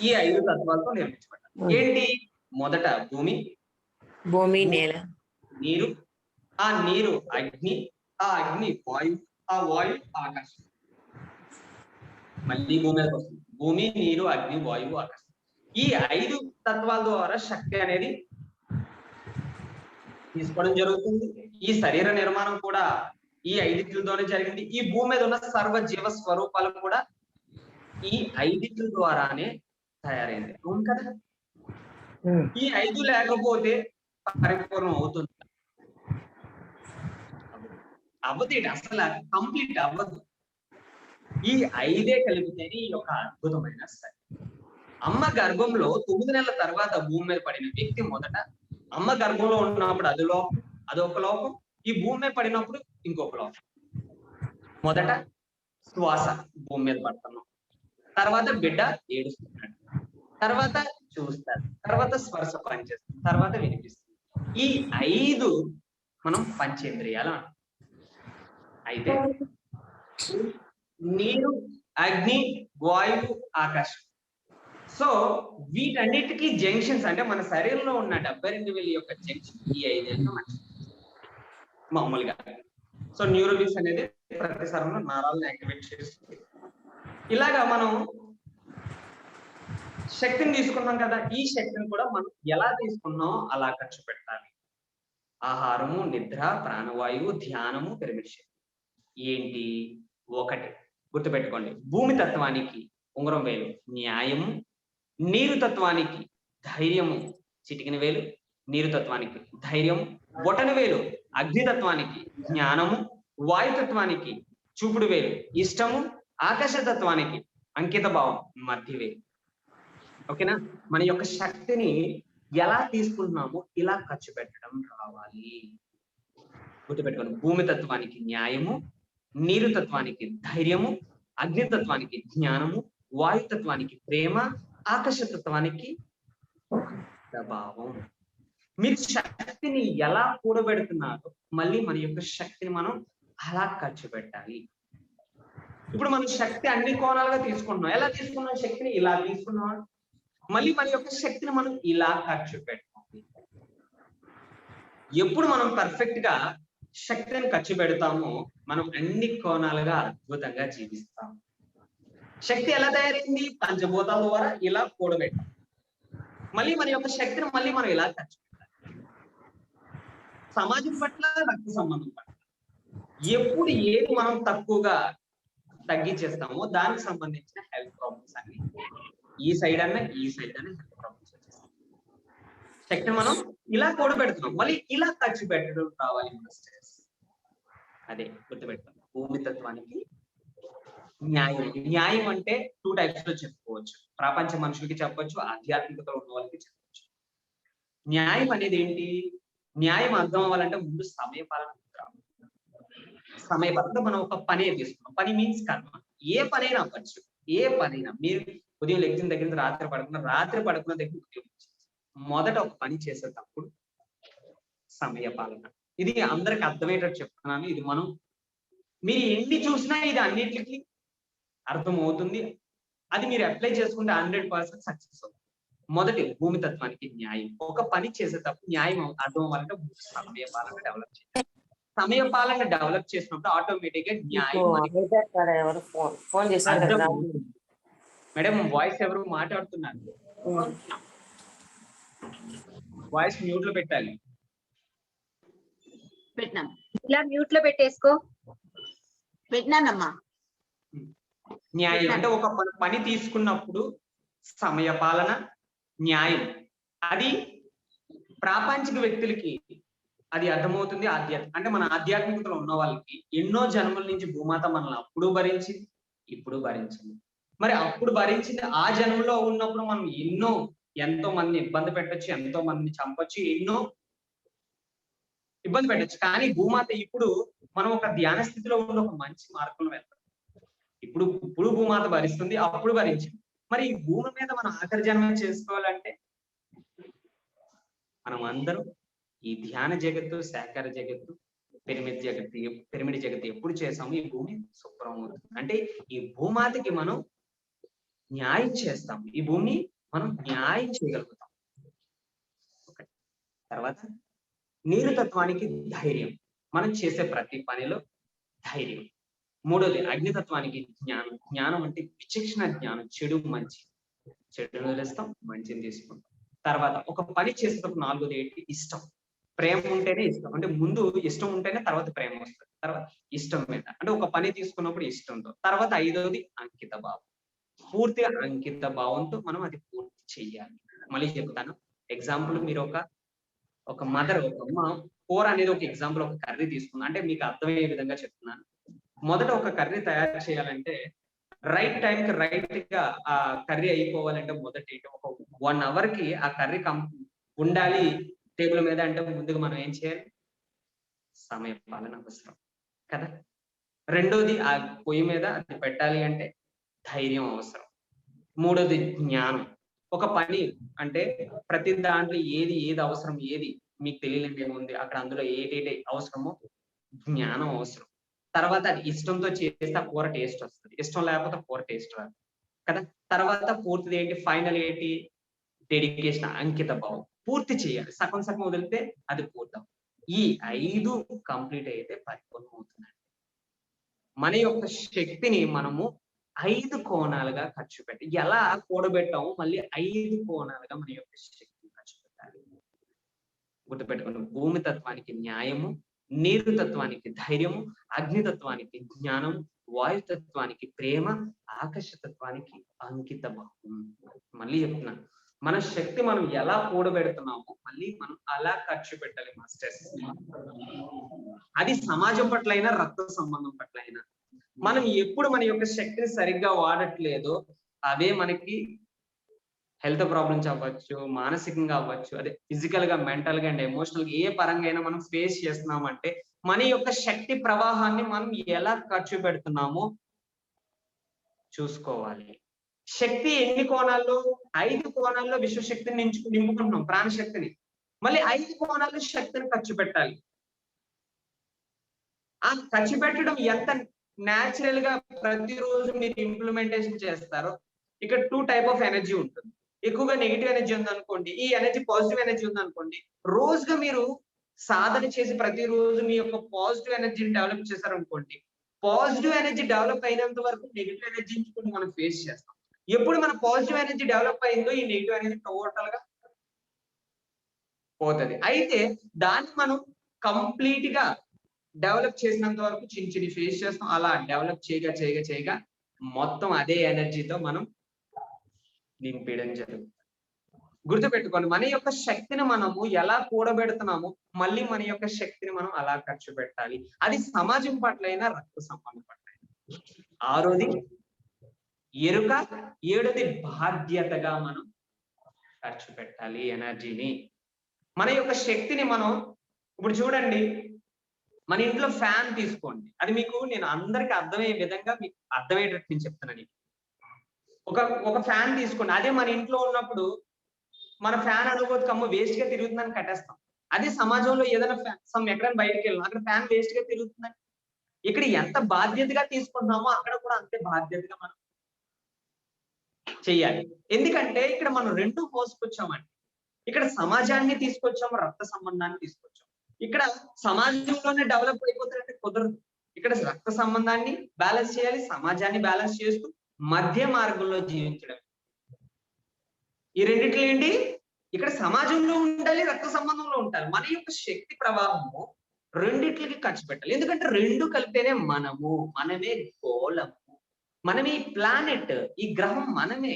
ఈ 5 తత్వాలతో నిర్మించబడ్డది. ఏంటి? మొదట భూమి, నేల, నీరు, ఆ నీరు అగ్ని, ఆ అగ్ని వాయువు, ఆ వాయువు ఆకాశం. మళ్ళీ భూమి మీదకి వస్తుంది. భూమి, నీరు, అగ్ని, వాయువు, ఆకాశం. ఈ 5 తత్వాల ద్వారా శక్తి అనేది తీసుకోవడం జరుగుతుంది. ఈ శరీర నిర్మాణం కూడా ఈ 5 జరిగింది. ఈ భూమి మీద ఉన్న సర్వ జీవ స్వరూపాలు కూడా ఈ 5 ద్వారానే తయారైంది. అవును కదా? ఈ 5 లేకపోతే పరిపూర్ణం అవుతుంది? అవ్వదు, అసలు కంప్లీట్ అవ్వదు. ఈ 5 కలిపితేనే ఈ యొక్క అద్భుతమైన శక్తి. అమ్మ గర్భంలో 9 నెలల తర్వాత భూమి మీద పడిన వ్యక్తి మొదట అమ్మ గర్భంలో ఉన్నప్పుడు అదొక లోపం, ఈ భూమి మీద పడినప్పుడు ఇంకొక లోపం. మొదట శ్వాస భూమి మీద పడుతున్నాం, తర్వాత బిడ్డ ఏడుస్తున్నాడు, తర్వాత చూస్తాడు, తర్వాత స్పర్శ పనిచేస్తుంది, తర్వాత వినిపిస్తుంది. ఈ 5 మనం పంచేంద్రియాలు అంటాం. అయితే నీరు, అగ్ని, వాయువు, ఆకాశం. సో వీటన్నిటికీ జంక్షన్స్, అంటే మన శరీరంలో ఉన్న 72,000 యొక్క జంక్షన్ ఈ 5 మామూలుగా. సో న్యూరోలిన్స్ అనేది ప్రతి శరంలో నరాలను యాక్టివేట్ చేస్తుంది. ఇలాగా మనం శక్తిని తీసుకున్నాం కదా, ఈ శక్తిని కూడా మనం ఎలా తీసుకున్నాం అలా ఖర్చు పెట్టాలి. ఆహారము, నిద్ర, ప్రాణవాయువు, ధ్యానము, పిరమిడ్ శక్తి. ఏంటి? ఒకటి గుర్తుపెట్టుకోండి, భూమి తత్వానికి ఉంగరం వేలు న్యాయము, నీరు తత్వానికి ధైర్యము చిటికిన వేలు, నీరు తత్వానికి ధైర్యము, బొటన వేలు అగ్నితత్వానికి జ్ఞానము, వాయుతత్వానికి చూపుడు వేలు ఇష్టము, ఆకాశ తత్వానికి అంకిత భావం మధ్య వేలు. ఓకేనా? మన యొక్క శక్తిని ఎలా తీసుకుంటున్నామో ఇలా ఖర్చు పెట్టడం రావాలి. గుర్తుపెట్టుకోండి, భూమి తత్వానికి న్యాయము, నీరు తత్వానికి ధైర్యము, అగ్నితత్వానికి జ్ఞానము, వాయుతత్వానికి ప్రేమ, ఆకాశతత్వానికి ప్రభావం. మీరు శక్తిని ఎలా కూడబెడుతున్నారో మళ్ళీ మన యొక్క శక్తిని మనం అలా ఖర్చు పెట్టాలి. ఇప్పుడు మనం శక్తి అన్ని కోణాలుగా తీసుకుంటున్నాం. ఎలా తీసుకున్నాం? శక్తిని ఇలా తీసుకున్నాం. మళ్ళీ మన యొక్క శక్తిని మనం ఇలా ఖర్చు పెట్టాలి. ఎప్పుడు మనం పర్ఫెక్ట్ గా శక్తిని ఖర్చు పెడతామో మనం అన్ని కోణాలుగా అద్భుతంగా జీవిస్తాం. శక్తి ఎలా తయారైంది? పంచభూతాల ద్వారా ఇలా కూడబెట్టాం. మళ్ళీ మన యొక్క శక్తిని మళ్ళీ మనం ఇలా ఖర్చు పెట్టాలి. సమాజం పట్ల, రక్త సంబంధం పట్ల ఎప్పుడు ఏది మనం తక్కువగా తగ్గించేస్తామో దానికి సంబంధించిన హెల్త్ ప్రాబ్లమ్స్ అన్ని ఈ సైడ్ అన్న హెల్త్ ప్రాబ్లమ్స్ వచ్చేస్తాయి. శక్తిని మనం ఇలా కూడబెడుతున్నాం, మళ్ళీ ఇలా ఖర్చు పెట్టడం కావాలి. అదే గుర్తుపెడతాం. భూమి తత్వానికి న్యాయం. న్యాయం అంటే 2 టైప్స్ లో చెప్పుకోవచ్చు. ప్రపంచ మనుషులకి చెప్పొచ్చు, ఆధ్యాత్మికతలో ఉన్న వాళ్ళకి చెప్పొచ్చు. న్యాయం అనేది ఏంటి? న్యాయం అర్థం అవ్వాలంటే ముందు సమయపాలన. సమయపాలన మనం ఒక పనే తీసుకున్నాం. పని మీన్స్ కర్మ. ఏ పనైనా అవ్వచ్చు, ఏ పనైనా. మీరు ఉదయం లెక్కిన దగ్గర నుంచి రాత్రి పడుకున్న దగ్గర ఉదయం మొదట ఒక పని చేసేటప్పుడు సమయపాలన. ఇది అందరికి అర్థమయ్యేటట్టు చెప్తున్నాను. ఇది మీరు ఎన్ని చూసినా ఇది అన్నిటికీ అర్థం అవుతుంది. అది మీరు అప్లై చేసుకుంటే 100% సక్సెస్ అవుతుంది. మొదటి భూమి తత్వానికి న్యాయం. ఒక పని చేసేటప్పుడు న్యాయం అర్థం అవ్వాలంటే సమయపాలన డెవలప్ చేయాలి. సమయపాలన డెవలప్ చేసినప్పుడు ఆటోమేటిక్ గా న్యాయం. మేడం వాయిస్ ఎవరు మాట్లాడుతున్నారు? వాయిస్ మ్యూట్ లో పెట్టాలి. పెట్టినాం. ఇలా మ్యూట్ లో పెట్టేసుకో. పెట్టినానమ్మా. న్యాయం అంటే ఒక పని తీసుకున్నప్పుడు సమయపాలన, న్యాయం. అది ప్రాపంచిక వ్యక్తులకి అది అర్థమవుతుంది. అంటే మన ఆధ్యాత్మికతలో ఉన్న వాళ్ళకి ఎన్నో జన్మల నుంచి భూమాత మనల్ని అప్పుడు భరించింది, ఇప్పుడు భరించింది. మరి అప్పుడు భరించింది ఆ జన్మలో ఉన్నప్పుడు మనం ఎంతో మందిని ఇబ్బంది పెట్టచ్చు, ఎంతో మందిని చంపొచ్చు, ఎన్నో ఇబ్బంది పెట్టచ్చు. కానీ భూమాత ఇప్పుడు మనం ఒక ధ్యాన స్థితిలో ఉన్న ఒక మంచి మార్గంలో వెళ్తాం. ఇప్పుడు భూమాత భరిస్తుంది, అప్పుడు భరించింది. మరి ఈ భూమి మీద మనం ఆఖరి జన్మ చేసుకోవాలంటే మనం అందరం ఈ ధ్యాన జగత్తు, శాకార జగత్తు, పిరమిడ్ జగత్తు ఎప్పుడు చేసాము ఈ భూమి శుభ్రం అవుతుంది. అంటే ఈ భూమాతకి మనం న్యాయం చేస్తాం, ఈ భూమిని మనం న్యాయం చేయగలుగుతాం. తర్వాత నీరు తత్వానికి ధైర్యం. మనం చేసే ప్రతి పనిలో ధైర్యం. మూడోది అగ్నితత్వానికి జ్ఞానం. జ్ఞానం అంటే విచక్షణ జ్ఞానం, చెడు మంచి. చెడును వదిలేస్తాం, మంచిని తీసుకుంటాం. తర్వాత ఒక పని చేసేటప్పుడు నాలుగోది ఏంటి? ఇష్టం. ప్రేమ ఉంటేనే ఇష్టం, అంటే ముందు ఇష్టం ఉంటేనే తర్వాత ప్రేమ వస్తుంది, తర్వాత ఇష్టం మీద అంటే ఒక పని తీసుకున్నప్పుడు ఇష్టంతో. తర్వాత ఐదోది అంకిత భావం. పూర్తిగా అంకిత భావంతో మనం అది పూర్తి చెయ్యాలి. మళ్ళీ చెప్తాను. ఎగ్జాంపుల్, మీరు ఒక మదర్, ఒక అమ్మ కూర అనేది ఒక ఎగ్జాంపుల్, ఒక కర్రీ తీసుకుందాం, అంటే మీకు అర్థమయ్యే విధంగా చెప్తున్నాను. మొదట ఒక కర్రీ తయారు చేయాలంటే రైట్ టైం కి రైట్ గా ఆ కర్రీ అయిపోవాలంటే మొదటి ఒక 1 hour కి ఆ కర్రీ ఉండాలి టేబుల్ మీద అంటే ముందుగా మనం ఏం చేయాలి? సమయ పాలన అవసరం కదా. రెండోది ఆ పొయ్యి మీద అది పెట్టాలి అంటే ధైర్యం అవసరం. మూడోది జ్ఞానం. ఒక పని అంటే ప్రతి దాంట్లో ఏది అవసరం, ఏది మీకు తెలియలేదు ఏముంది అక్కడ, అందులో ఏది అవసరమో జ్ఞానం అవసరం. తర్వాత అది ఇష్టంతో చేస్తే ఆ కూర టేస్ట్ వస్తుంది, ఇష్టం లేకపోతే కూర టేస్ట్ రాదు కదా. తర్వాత పూర్తిది ఏంటి? ఫైనల్ ఏంటి? డెడికేషన్, అంకిత భావం. పూర్తి చేయాలి, సగం సగం వదిలితే అది పూర్తం. ఈ 5 కంప్లీట్ అయితే పరిపూర్ణం అవుతుందండి. మన యొక్క శక్తిని మనము 5 కోణాలుగా ఖర్చు పెట్టి ఎలా కూడబెట్టాము, మళ్ళీ 5 కోణాలుగా మన యొక్క శక్తిని ఖర్చు పెట్టాలి. గుర్తుపెట్టుకోండి. భూమి తత్వానికి న్యాయము, నీరు తత్వానికి ధైర్యము, అగ్నితత్వానికి జ్ఞానం, వాయుతత్వానికి ప్రేమ, ఆకాశతత్వానికి అంకిత భావం. మళ్ళీ చెప్తున్నాను, మన శక్తి మనం ఎలా కూడబెడుతున్నామో మళ్ళీ మనం అలా ఖర్చు పెట్టాలి మాస్టర్స్. అది సమాజం పట్ల అయినా, రక్త సంబంధం పట్ల అయినా. మనం ఎప్పుడు మన యొక్క శక్తిని సరిగ్గా వాడట్లేదో అవే మనకి హెల్త్ ప్రాబ్లమ్స్ అవ్వచ్చు, మానసికంగా అవ్వచ్చు, అదే ఫిజికల్ గా, మెంటల్ గా అండ్ ఎమోషనల్ గా ఏ పరంగా అయినా మనం ఫేస్ చేస్తున్నామంటే మన యొక్క శక్తి ప్రవాహాన్ని మనం ఎలా ఖర్చు పెడుతున్నామో చూసుకోవాలి. శక్తి ఎన్ని కోణాల్లో? 5 కోణాల్లో విశ్వశక్తిని నింపుకుంటున్నాం, ప్రాణశక్తిని. మళ్ళీ 5 కోణాల్లో శక్తిని ఖర్చు పెట్టాలి. ఆ ఖర్చు పెట్టడం ఎంత న్యాచురల్ గా ప్రతిరోజు మీరు ఇంప్లిమెంటేషన్ చేస్తారో, ఇక్కడ 2 టైప్ ఆఫ్ ఎనర్జీ ఉంటుంది. ఎక్కువగా నెగిటివ్ ఎనర్జీ ఉందనుకోండి, ఈ ఎనర్జీ పాజిటివ్ ఎనర్జీ ఉందనుకోండి. రోజుగా మీరు సాధన చేసి ప్రతిరోజు మీ యొక్క పాజిటివ్ ఎనర్జీని డెవలప్ చేశారనుకోండి, పాజిటివ్ ఎనర్జీ డెవలప్ అయినంత వరకు నెగిటివ్ ఎనర్జీ మనం ఫేస్ చేస్తాం. ఎప్పుడు మన పాజిటివ్ ఎనర్జీ డెవలప్ అయిందో ఈ నెగిటివ్ ఎనర్జీ టోటల్ గా పోతుంది. అయితే దాన్ని మనం కంప్లీట్ గా డెవలప్ చేసినంత వరకు చిన్న ఫేస్ చేస్తాం. అలా డెవలప్ చేయగా మొత్తం అదే ఎనర్జీతో మనం నింపేయడం జరుగుతుంది. గుర్తుపెట్టుకోండి, మన యొక్క శక్తిని మనము ఎలా కూడబెడుతున్నామో మళ్ళీ మన యొక్క శక్తిని మనం అలా ఖర్చు పెట్టాలి. అది సమాజం పట్లైనా, రక్త సంబంధం పట్లైనా. 6వది ఎరుక, 7వది బాధ్యతగా మనం ఖర్చు పెట్టాలి ఎనర్జీని. మన యొక్క శక్తిని మనం ఇప్పుడు చూడండి, మన ఇంట్లో ఫ్యాన్ తీసుకోండి, అది మీకు నేను అందరికి అర్థమయ్యే విధంగా మీకు అర్థమయ్యేటట్టు నేను చెప్తున్నాను. ఒక ఫ్యాన్ తీసుకోండి, అదే మన ఇంట్లో ఉన్నప్పుడు మన ఫ్యాన్ అనుకోవద్దు, కమ్మ వేస్ట్ గా తిరుగుతుందని కట్టేస్తాం. అదే సమాజంలో ఏదైనా ఎక్కడైనా బయటకు వెళ్ళినా అక్కడ ఫ్యాన్ వేస్ట్ గా తిరుగుతుందని, ఇక్కడ ఎంత బాధ్యతగా తీసుకుంటున్నామో అక్కడ కూడా అంతే బాధ్యతగా మనం చెయ్యాలి. ఎందుకంటే ఇక్కడ మనం 2 మోసుకొచ్చామండి. ఇక్కడ సమాజాన్ని తీసుకొచ్చాము, రక్త సంబంధాన్ని తీసుకొచ్చాము. ఇక్కడ సమాజంలోనే డెవలప్ అయిపోతారంటే కుదరదు. ఇక్కడ రక్త సంబంధాన్ని బ్యాలెన్స్ చేయాలి, సమాజాన్ని బ్యాలెన్స్ చేస్తూ మధ్య మార్గంలో జీవించడం. ఈ రెండిట్లో ఏంటి? ఇక్కడ సమాజంలో ఉండాలి, రక్త సంబంధంలో ఉండాలి. మన యొక్క శక్తి ప్రవాహము రెండిట్లకి ఖర్చు పెట్టాలి. ఎందుకంటే 2 కలిపితేనే మనమే గోళము, మనమే ఈ ప్లానెట్, ఈ గ్రహం మనమే.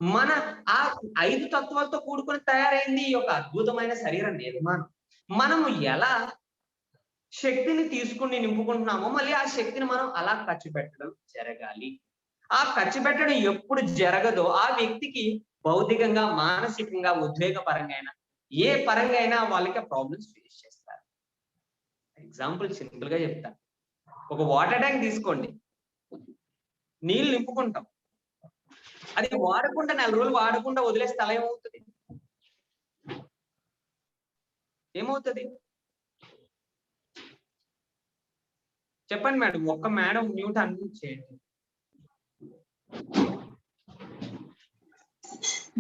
మన ఆ 5 తత్వాలతో కూడుకొని తయారైంది ఈ యొక్క అద్భుతమైన శరీర నిర్మాణం. మనము ఎలా శక్తిని తీసుకుని నింపుకుంటున్నామో మళ్ళీ ఆ శక్తిని మనం అలా ఖర్చు పెట్టడం జరగాలి. ఆ ఖర్చు పెట్టడం ఎప్పుడు జరగదో ఆ వ్యక్తికి భౌతికంగా, మానసికంగా, ఉద్వేగ పరంగా అయినా, ఏ పరంగా అయినా వాళ్ళకి ప్రాబ్లమ్స్ ఫేస్ చేస్తారు. ఎగ్జాంపుల్ సింపుల్ గా చెప్తా. ఒక వాటర్ ట్యాంక్ తీసుకోండి, నీళ్ళు నింపుకుంటాం, అది వాడకుండా 4 రోజులు వాడకుండా వదిలేస్తే అలా ఏమవుతుంది? చెప్పండి మేడం, ఒక్క మేడం మ్యూట్ అన్మ్యూట్ చేయండి.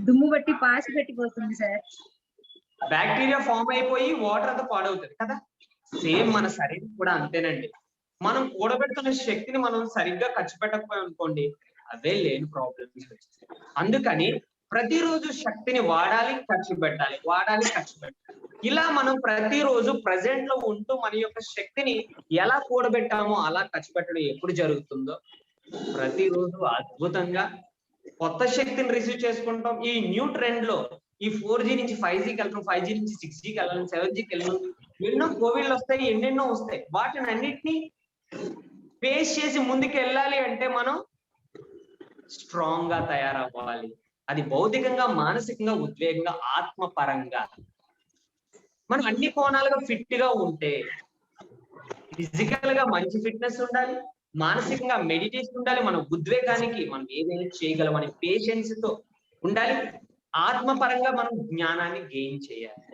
దుమ్ము బట్టి పాసి పెట్టిపోతుంది సార్. బ్యాక్టీరియా ఫామ్ అయిపోయి వాటర్ అంతా పాడవుతుంది కదా. సేమ్ మన శరీరం కూడా అంతేనండి. మనం కూడబెడుతున్న శక్తిని మనం సరిగ్గా ఖర్చు పెట్టకపోయి అనుకోండి, అవే లేని ప్రాబ్లమ్స్ వచ్చేస్తాయి. అందుకని ప్రతిరోజు శక్తిని వాడాలి, ఖర్చు పెట్టాలి, వాడాలి, ఖర్చు పెట్టాలి. ఇలా మనం ప్రతిరోజు ప్రజెంట్ లో ఉంటూ మన యొక్క శక్తిని ఎలా కూడబెట్టామో అలా ఖర్చు పెట్టడం ఎప్పుడు జరుగుతుందో ప్రతిరోజు అద్భుతంగా కొత్త శక్తిని రిసీవ్ చేసుకుంటాం. ఈ న్యూ ట్రెండ్ లో ఈ 4G నుంచి 5Gకి వెళ్తాం, 5G నుంచి 6Gకి వెళ్ళాలి, 7Gకి వెళ్ళాలి, ఎన్నో కోవిడ్లు వస్తాయి, ఎన్నెన్నో వస్తాయి. వాటిని అన్నిటినీ ఫేస్ చేసి ముందుకు వెళ్ళాలి అంటే మనం స్ట్రాంగ్ గా తయారవ్వాలి. అది భౌతికంగా, మానసికంగా, ఉద్వేగంగా, ఆత్మపరంగా మనం అన్ని కోణాలుగా ఫిట్ గా ఉంటే, ఫిజికల్ గా మంచి ఫిట్నెస్ ఉండాలి, మానసికంగా మెడిటేషన్ ఉండాలి, మన ఉద్వేగానికి మనం ఏదైనా చేయగలమని పేషెన్స్ తో ఉండాలి, ఆత్మపరంగా మనం జ్ఞానాన్ని గెయిన్ చేయాలి.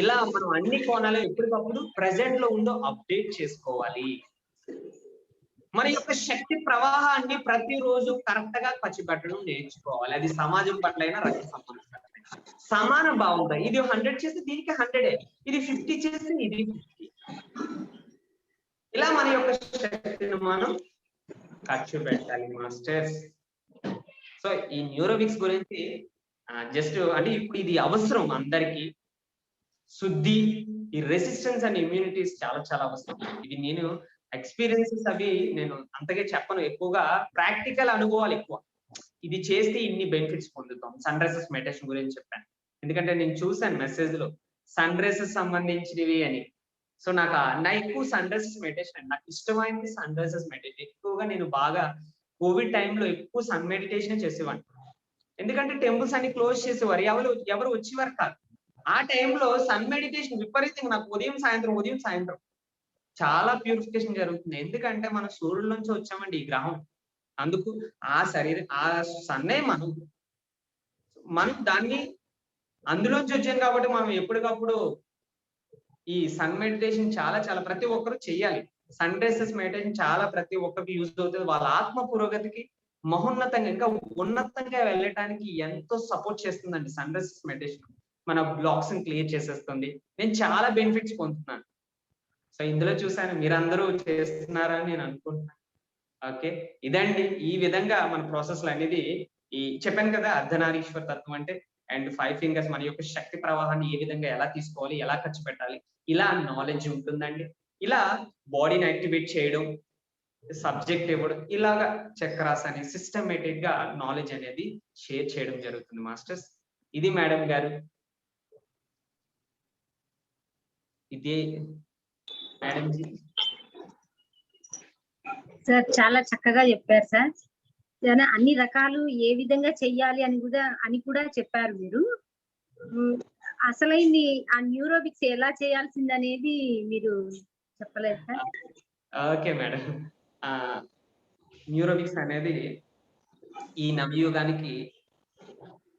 ఇలా మనం అన్ని కోణాలు ఎప్పటికప్పుడు ప్రజెంట్ లో ఉందో అప్డేట్ చేసుకోవాలి. మన యొక్క శక్తి ప్రవాహాన్ని ప్రతిరోజు కరెక్ట్ గా ఖర్చుపెట్టడం నేర్చుకోవాలి. అది సమాజం పట్ల అయినా, రక్త సంబంధం పట్ల అయినా. సమాన భావంగా ఇది 100 చేస్తే దీనికి 100, ఇది 50 చేస్తే ఇది 50. ఇలా మన యొక్క శక్తిని మనం ఖర్చు పెట్టాలి మాస్టర్స్. సో ఈ న్యూరోవిక్స్ గురించి జస్ట్ అంటే ఇప్పుడు ఇది అవసరం అందరికి. శుద్ధి, ఈ రెసిస్టెన్స్ అండ్ ఇమ్యూనిటీస్ చాలా చాలా అవసరం. ఇది నేను ఎక్స్పీరియన్సెస్ అవి నేను అంతగా చెప్పను, ఎక్కువగా ప్రాక్టికల్ అనుభవాలు ఎక్కువ. ఇది చేస్తే ఇన్ని బెనిఫిట్స్ పొందుతాం. సన్ రైజెస్ మెడిటేషన్ గురించి చెప్పాను, ఎందుకంటే నేను చూసాను మెసేజ్ లో సన్ రైజెస్ సంబంధించినవి అని. సో నా ఎక్కువ సన్ రైజెస్ మెడిటేషన్, నాకు ఇష్టమైంది సన్ రైజెస్ మెడిటేషన్. ఎక్కువగా నేను బాగా కోవిడ్ టైంలో ఎక్కువ సన్ మెడిటేషన్ చేసేవాడిని. ఎందుకంటే టెంపుల్స్ అన్ని క్లోజ్ చేసేవారు, ఎవరు వచ్చేవారు కాదు. ఆ టైంలో సన్ మెడిటేషన్ విపరీతంగా నాకు ఉదయం సాయంత్రం చాలా ప్యూరిఫికేషన్ జరుగుతుంది. ఎందుకంటే మనం సూర్యుల నుంచి వచ్చామండి ఈ గ్రహం. అందుకు ఆ శరీరం, ఆ సన్నే మనం దాన్ని అందులోంచి వచ్చాం కాబట్టి మనం ఎప్పటికప్పుడు ఈ సన్ మెడిటేషన్ చాలా చాలా ప్రతి ఒక్కరు చెయ్యాలి. సన్ రైజెస్ మెడిటేషన్ చాలా ప్రతి ఒక్కరికి యూజ్ అవుతుంది. వాళ్ళ ఆత్మ పురోగతికి, మహోన్నతంగా ఇంకా ఉన్నతంగా వెళ్ళటానికి ఎంతో సపోర్ట్ చేస్తుందండి సన్ రైజెస్ మెడిటేషన్. మన బ్లాక్స్ ని క్లియర్ చేసేస్తుంది. నేను చాలా బెనిఫిట్స్ పొందుతున్నాను. సో ఇందులో చూసాను మీరందరూ చేస్తున్నారని నేను అనుకుంటున్నాను. ఓకే, ఇదండి. ఈ విధంగా మన ప్రాసెస్ అనేది ఈ చెప్పాను కదా, అర్ధనారీశ్వర తత్వం అంటే అండ్ 5 ఫింగర్స్ మన యొక్క శక్తి ప్రవాహాన్ని ఏ విధంగా ఎలా తీసుకోవాలి, ఎలా ఖర్చు పెట్టాలి, ఇలా నాలెడ్జ్ ఉంటుందండి. ఇలా బాడీని యాక్టివేట్ చేయడం, సబ్జెక్ట్ ఇవ్వడం, ఇలాగా చక్రాస్ అని సిస్టమేటిక్ గా నాలెడ్జ్ అనేది షేర్ చేయడం జరుగుతుంది మాస్టర్స్. ఇది మేడం గారు, ఇది మేడం జీ. సార్ చాలా చక్కగా చెప్పారు సార్. అన్ని రకాలు ఏ విధంగా చెయ్యాలి అని కూడా చెప్పారు మీరు. అసలైంది ఆ న్యూరోవిక్స్ ఎలా చేయాల్సింది అనేది మీరు చెప్పలేదు సార్. ఓకే మేడం, న్యూరోవిక్స్ అనేది ఈ నవయుగానికి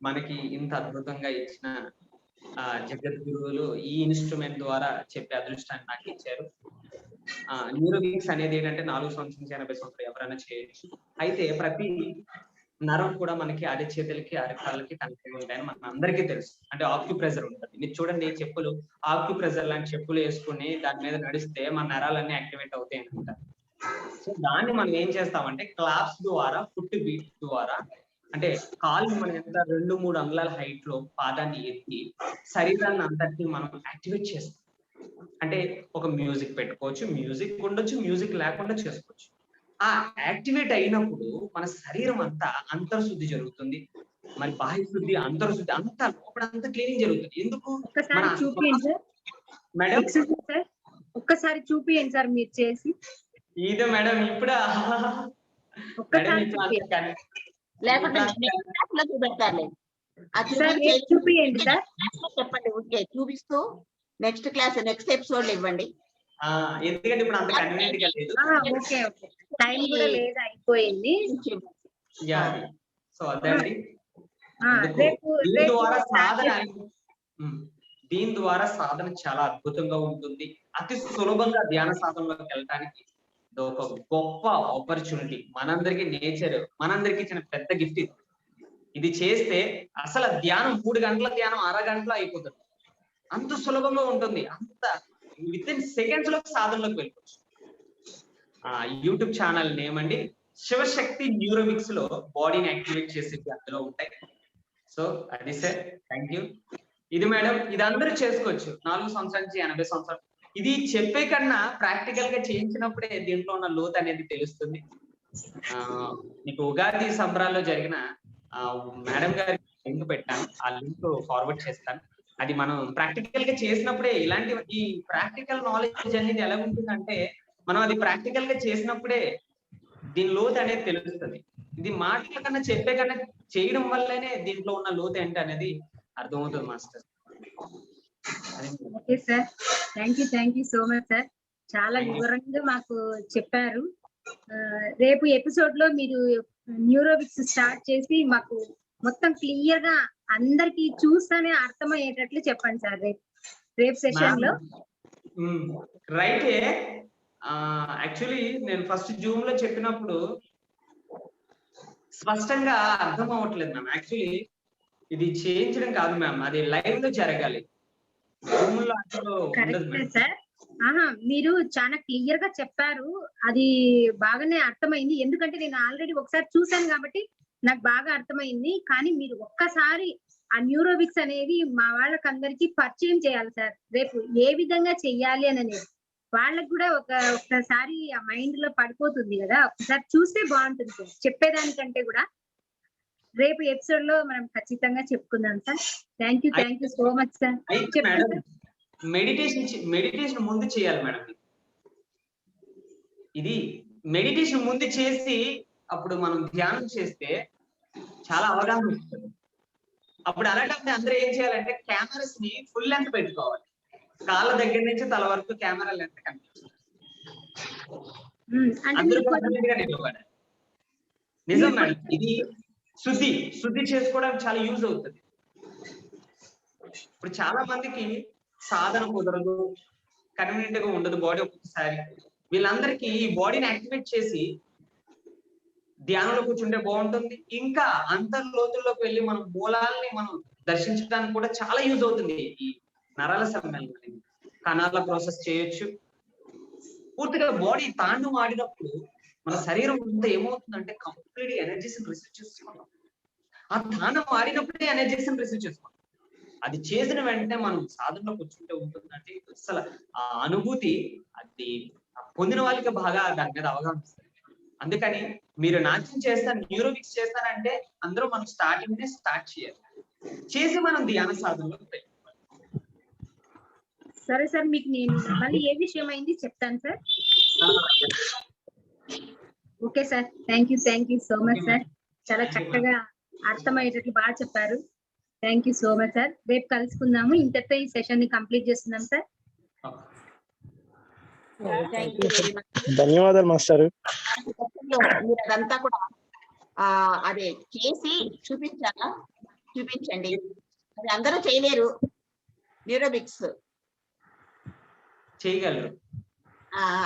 మనకి ఇంత అద్భుతంగా ఇచ్చిన జగద్గురువులు ఈ ఇన్స్ట్రుమెంట్ ద్వారా చెప్పే అదృష్టాన్ని నాకు ఇచ్చారు. న్యూరోవిక్స్ అనేది ఏంటంటే 4 సంవత్సరం నుంచి 80 సంవత్సరాలు ఎవరైనా చేయొచ్చు. అయితే ప్రతి నరం కూడా మనకి అరచేతులకి, అరకాళ్ళకి కనెక్ట్ అయి ఉంటాయని మన అందరికీ తెలుసు. అంటే ఆక్యుప్రెజర్ ఉంటుంది. మీరు చూడండి, చెప్పులు ఆక్యుప్రెజర్ లాంటి చెప్పులు వేసుకుని దాని మీద నడిస్తే మన నరాలన్నీ యాక్టివేట్ అవుతాయి అనమాట. సో దాన్ని మనం ఏం చేస్తామంటే క్లాప్స్ ద్వారా, ఫుట్ బీట్ ద్వారా, అంటే కాళ్ళు మనం ఎంత 2-3 అంగుళాల హైట్ లో పాదాన్ని ఎత్తి శరీరాన్ని అంతటిని మనం యాక్టివేట్ చేస్తాం. అంటే ఒక మ్యూజిక్ పెట్టుకోవచ్చు, మ్యూజిక్ ఉండొచ్చు, మ్యూజిక్ లేకుండా చేసుకోవచ్చు. ఆ యాక్టివేట్ అయినప్పుడు మన శరీరం అంతా అంతర్శుద్ధి జరుగుతుంది, మరి బాహ్య శుద్ధి, అంతర్శుద్ధి అంతా లోపలంతా క్లీనింగ్ జరుగుతుంది. ఎందుకు ఒక్కసారి చూపియండి సార్ మేడం, ఒక్కసారి చూపియండి సార్ మీరు చేసి. ఇదే మేడం ఇప్పుడు చూపియండి సార్, చెప్పండి. ఓకే, చూపిస్తూ నెక్స్ట్ క్లాస్, నెక్స్ట్ ఎపిసోడ్ ఇవ్వండి. ఎందుకంటే ఇప్పుడు అంత కన్వీనియంట్ గా లేదు. ఓకే ఓకే, టైం కూడా లేదు, అయిపోయింది. సో అదండి, దీని ద్వారా సాధన చాలా అద్భుతంగా ఉంటుంది. అతి సులభంగా ధ్యాన సాధనలోకి వెళ్ళడానికి ఒక గొప్ప ఆపర్చునిటీ. మనందరికి నేచర్ మనందరికి ఇచ్చిన పెద్ద గిఫ్ట్ ఇది. ఇది చేస్తే అసలు ధ్యానం 3 గంటల ధ్యానం 6 గంటలో అయిపోతుంది. అంత సులభంగా ఉంటుంది. అంత విత్ ఇన్ సెకండ్స్ లో సాధనలోకి వెళ్ళిపోవచ్చు. యూట్యూబ్ ఛానల్ నేమ్ అండి శివశక్తి న్యూరోమిక్స్ లో బాడీని యాక్టివేట్ చేసేవి అందులో ఉంటాయి. సో అది సార్, థ్యాంక్ యూ. ఇది మేడం, ఇది అందరూ చేసుకోవచ్చు 4 సంవత్సరాల నుంచి 80 సంవత్సరాలు. ఇది చెప్పే కన్నా ప్రాక్టికల్ గా చేయించినప్పుడే దీంట్లో ఉన్న లోతు అనేది తెలుస్తుంది. మీకు ఉగాది సంబరాల్లో జరిగిన మేడం గారి లింక్ పెట్టాను, ఆ లింక్ ఫార్వర్డ్ చేస్తాను. అది మనం ప్రాక్టికల్ గా చేసినప్పుడే ఇలాంటి ఈ ప్రాక్టికల్ నాలెడ్జ్ అనేది ఎలా ఉంటుందంటే మనం అది ప్రాక్టికల్ గా చేసినప్పుడే దీని లోతు అనేది తెలుస్తుంది. ఇది మాటల కన్నా చెప్పే కన్నా చేయడం వల్లనే దీంట్లో ఉన్న లోతు ఏంటి అనేది అర్థమవుతుంది master. Okay sir, thank you so much sir. చాలా వివరంగా మాకు చెప్పారు. రేపు ఎపిసోడ్ లో మీరు న్యూరోవిక్స్ స్టార్ట్ చేసి మాకు మొత్తం క్లియర్ గా అందరికి చూస్తానే అర్థమయ్యేటట్లు చెప్పండి సార్ రేపు సెషన్ లో. రైటే. యాక్చువల్లీ నేను ఫస్ట్ జూమ్ లో చెప్పినప్పుడు స్పష్టంగా అర్థం అవ్వట్లేదు మ్యామ్. యాక్చువల్లీ ఇది చేయించడం కాదు మ్యామ్, అది లైవ్ లో జరగాలి. సార్ మీరు చాలా క్లియర్ గా చెప్పారు, అది బాగానే అర్థమైంది. ఎందుకంటే నేను ఆల్రెడీ ఒకసారి చూసాను కాబట్టి నాకు బాగా అర్థమైంది. కానీ మీరు ఒక్కసారి ఆ న్యూరోవిక్స్ అనేది మా వాళ్ళకందరికి పరిచయం చేయాలి సార్. రేపు ఏ విధంగా చెయ్యాలి అని అనేది వాళ్ళకు కూడా ఒక్కసారి ఆ మైండ్ లో పడిపోతుంది కదా, ఒకసారి చూస్తే బాగుంటుంది సార్. చెప్పేదానికంటే కూడా రేపు ఎపిసోడ్ లో మనం ఖచ్చితంగా చెప్పుకుందాం sir. Thank you so much sir. Meditation ముందు చేయాలి మేడం. ఇది మెడిటేషన్ ముందు చేసి అప్పుడు మనం ధ్యానం చేస్తే చాలా అవగాహన వస్తుంది. అప్పుడు అలాంటి అందరూ ఏం చేయాలంటే కెమెరాస్ ని ఫుల్ లెంత్ పెట్టుకోవాలి. కాళ్ళ దగ్గర నుంచి తల వరకు కెమెరా లెంత్ కనిపిస్తుంది. నిజం మేడం, ఇది శుద్ధి చేసుకోవడానికి చాలా యూజ్ అవుతుంది. ఇప్పుడు చాలా మందికి సాధన కుదరదు, కన్వీనియంట్ గా ఉండదు బాడీ ఒక్కొక్కసారి. వీళ్ళందరికీ ఈ బాడీని యాక్టివేట్ చేసి ధ్యానంలో కూర్చుంటే బాగుంటుంది. ఇంకా అంతర్లోతుల్లోకి వెళ్ళి మనం మూలాల్ని మనం దర్శించడానికి కూడా చాలా యూజ్ అవుతుంది. ఈ నరాల సమ్మేళనం కణాల ప్రాసెస్ చేయొచ్చు. పూర్తిగా బాడీ తాండం ఆడినప్పుడు మన శరీరం అంతా ఏమవుతుందంటే కంప్లీట్ ఎనర్జీస్ రిసీవ్ చేసుకుంటాం. ఆ తాండం ఆడినప్పుడే ఎనర్జీస్ రిసీవ్ చేసుకుంటాం. అది చేసిన వెంటనే మనం సాధనలో కూర్చుంటే ఉంటుందంటే అసలు ఆ అనుభూతి అది పొందిన వాళ్ళకి బాగా దాని మీద అవగాహన వస్తుంది. అందుకని మీరు నాట్యం చేస్తాను, న్యూరోవిక్స్ చేస్తానంటే అందరూ మనం స్టార్టింగ్ స్టార్ట్ చేయాలి, చేసి మనం ధ్యాన సాధనలో పెట్టుకోవాలి. సరే సార్, మీకు నేను మళ్ళీ ఏ విషయం అయింది చెప్తాను sir. Okay sir, thank you so much sir. చాలా చక్కగా అర్థమయ్యేటట్లు బాగా చెప్పారు. Thank you so much sir. రేపు కలుసుకుందాము. ఇంతటితో ఈ సెషన్ ని కంప్లీట్ చేస్తున్నాం సార్. ధన్యవాదాలు మాస్టర్. మీరు అదంతా కూడా అదే చేసి చూపించండి. అది అందరూ చేయలేరు, న్యూరోవిక్స్ చేయగలరు.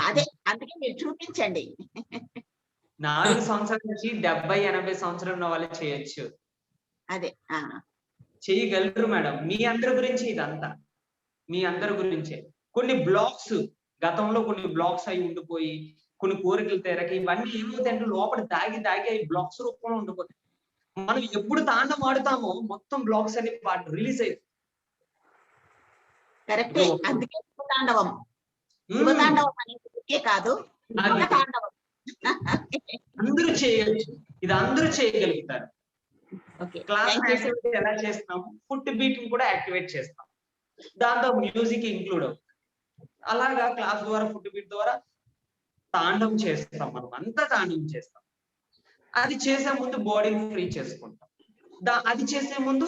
అదే అందుకే మీరు చూపించండి. 4 సంవత్సరాల నుంచి 70-80 సంవత్సరాలు ఉన్న వాళ్ళు చేయొచ్చు. అదే చేయగలరు మేడం. మీ అందరి గురించి ఇదంతా మీ అందరి గురించే. కొన్ని బ్లాక్స్ గతంలో కొన్ని బ్లాక్స్ అయి ఉండిపోయి కొన్ని కోరికలు తెరకి ఇవన్నీ ఏమవుతాయంటే లోపల దాగి అవి బ్లాక్స్ రూపంలో ఉండిపోతాయి. మనం ఎప్పుడు తాండం ఆడుతామో మొత్తం బ్లాక్స్ అన్ని రిలీజ్ అవుతాయి. కరెక్టే. అందుకే తాండవం అనేది కాదు, తాండవం అందరూ చేయొచ్చు. ఇది అందరూ చేయగలుగుతారు. క్లాస్ ఎలా చేస్తున్నాము, ఫుట్ బీట్ కూడా యాక్టివేట్ చేస్తాం, దాంతో మ్యూజిక్ ఇంక్లూడ్ అవుతుంది. అలాగా క్లాస్ ద్వారా ఫుట్ బీట్ ద్వారా తాండం చేస్తాం, మనం అంతా తాండం చేస్తాం. అది చేసే ముందు బాడీని ఫ్రీ చేసుకుంటాం. అది చేసే ముందు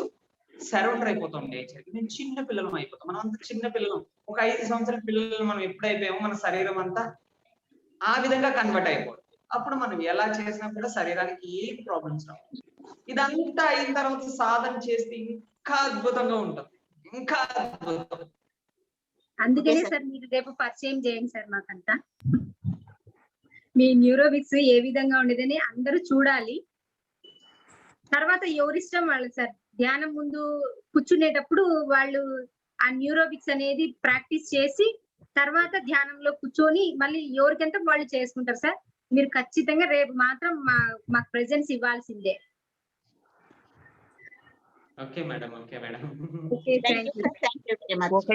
సరౌండర్ అయిపోతాం నేచర్. మేము చిన్న పిల్లలం అయిపోతాం. మనం అంత చిన్న పిల్లలం, ఒక 5 సంవత్సరాల పిల్లలు మనం ఎప్పుడైపోయామో మన శరీరం అంతా ఆ విధంగా కన్వర్ట్ అయిపోతుంది. అప్పుడు మనం ఎలా చేసినా కూడా శరీరానికి ఏం ప్రాబ్లమ్స్ రావు. ఇదంతా అయిన తర్వాత సాధన చేస్తే ఇంకా అద్భుతంగా ఉంటుంది, ఇంకా అద్భుతం. అందుకనే సార్ మీరు రేపు పరిచయం చేయండి సార్ మాకంతా. మీ న్యూరోవిక్స్ ఏ విధంగా ఉండేదని అందరూ చూడాలి. తర్వాత ఎవరిష్టం వాళ్ళు సార్. ధ్యానం ముందు కూర్చునేటప్పుడు వాళ్ళు ఆ న్యూరోవిక్స్ అనేది ప్రాక్టీస్ చేసి తర్వాత ధ్యానంలో కూర్చొని మళ్ళీ ఎవరికంటే వాళ్ళు చేసుకుంటారు సార్. మీరు ఖచ్చితంగా రేపు మాత్రం మాకు ప్రెజెన్స్ ఇవ్వాల్సిందే. Okay madam. Okay, thank you. Thank you very much. Okay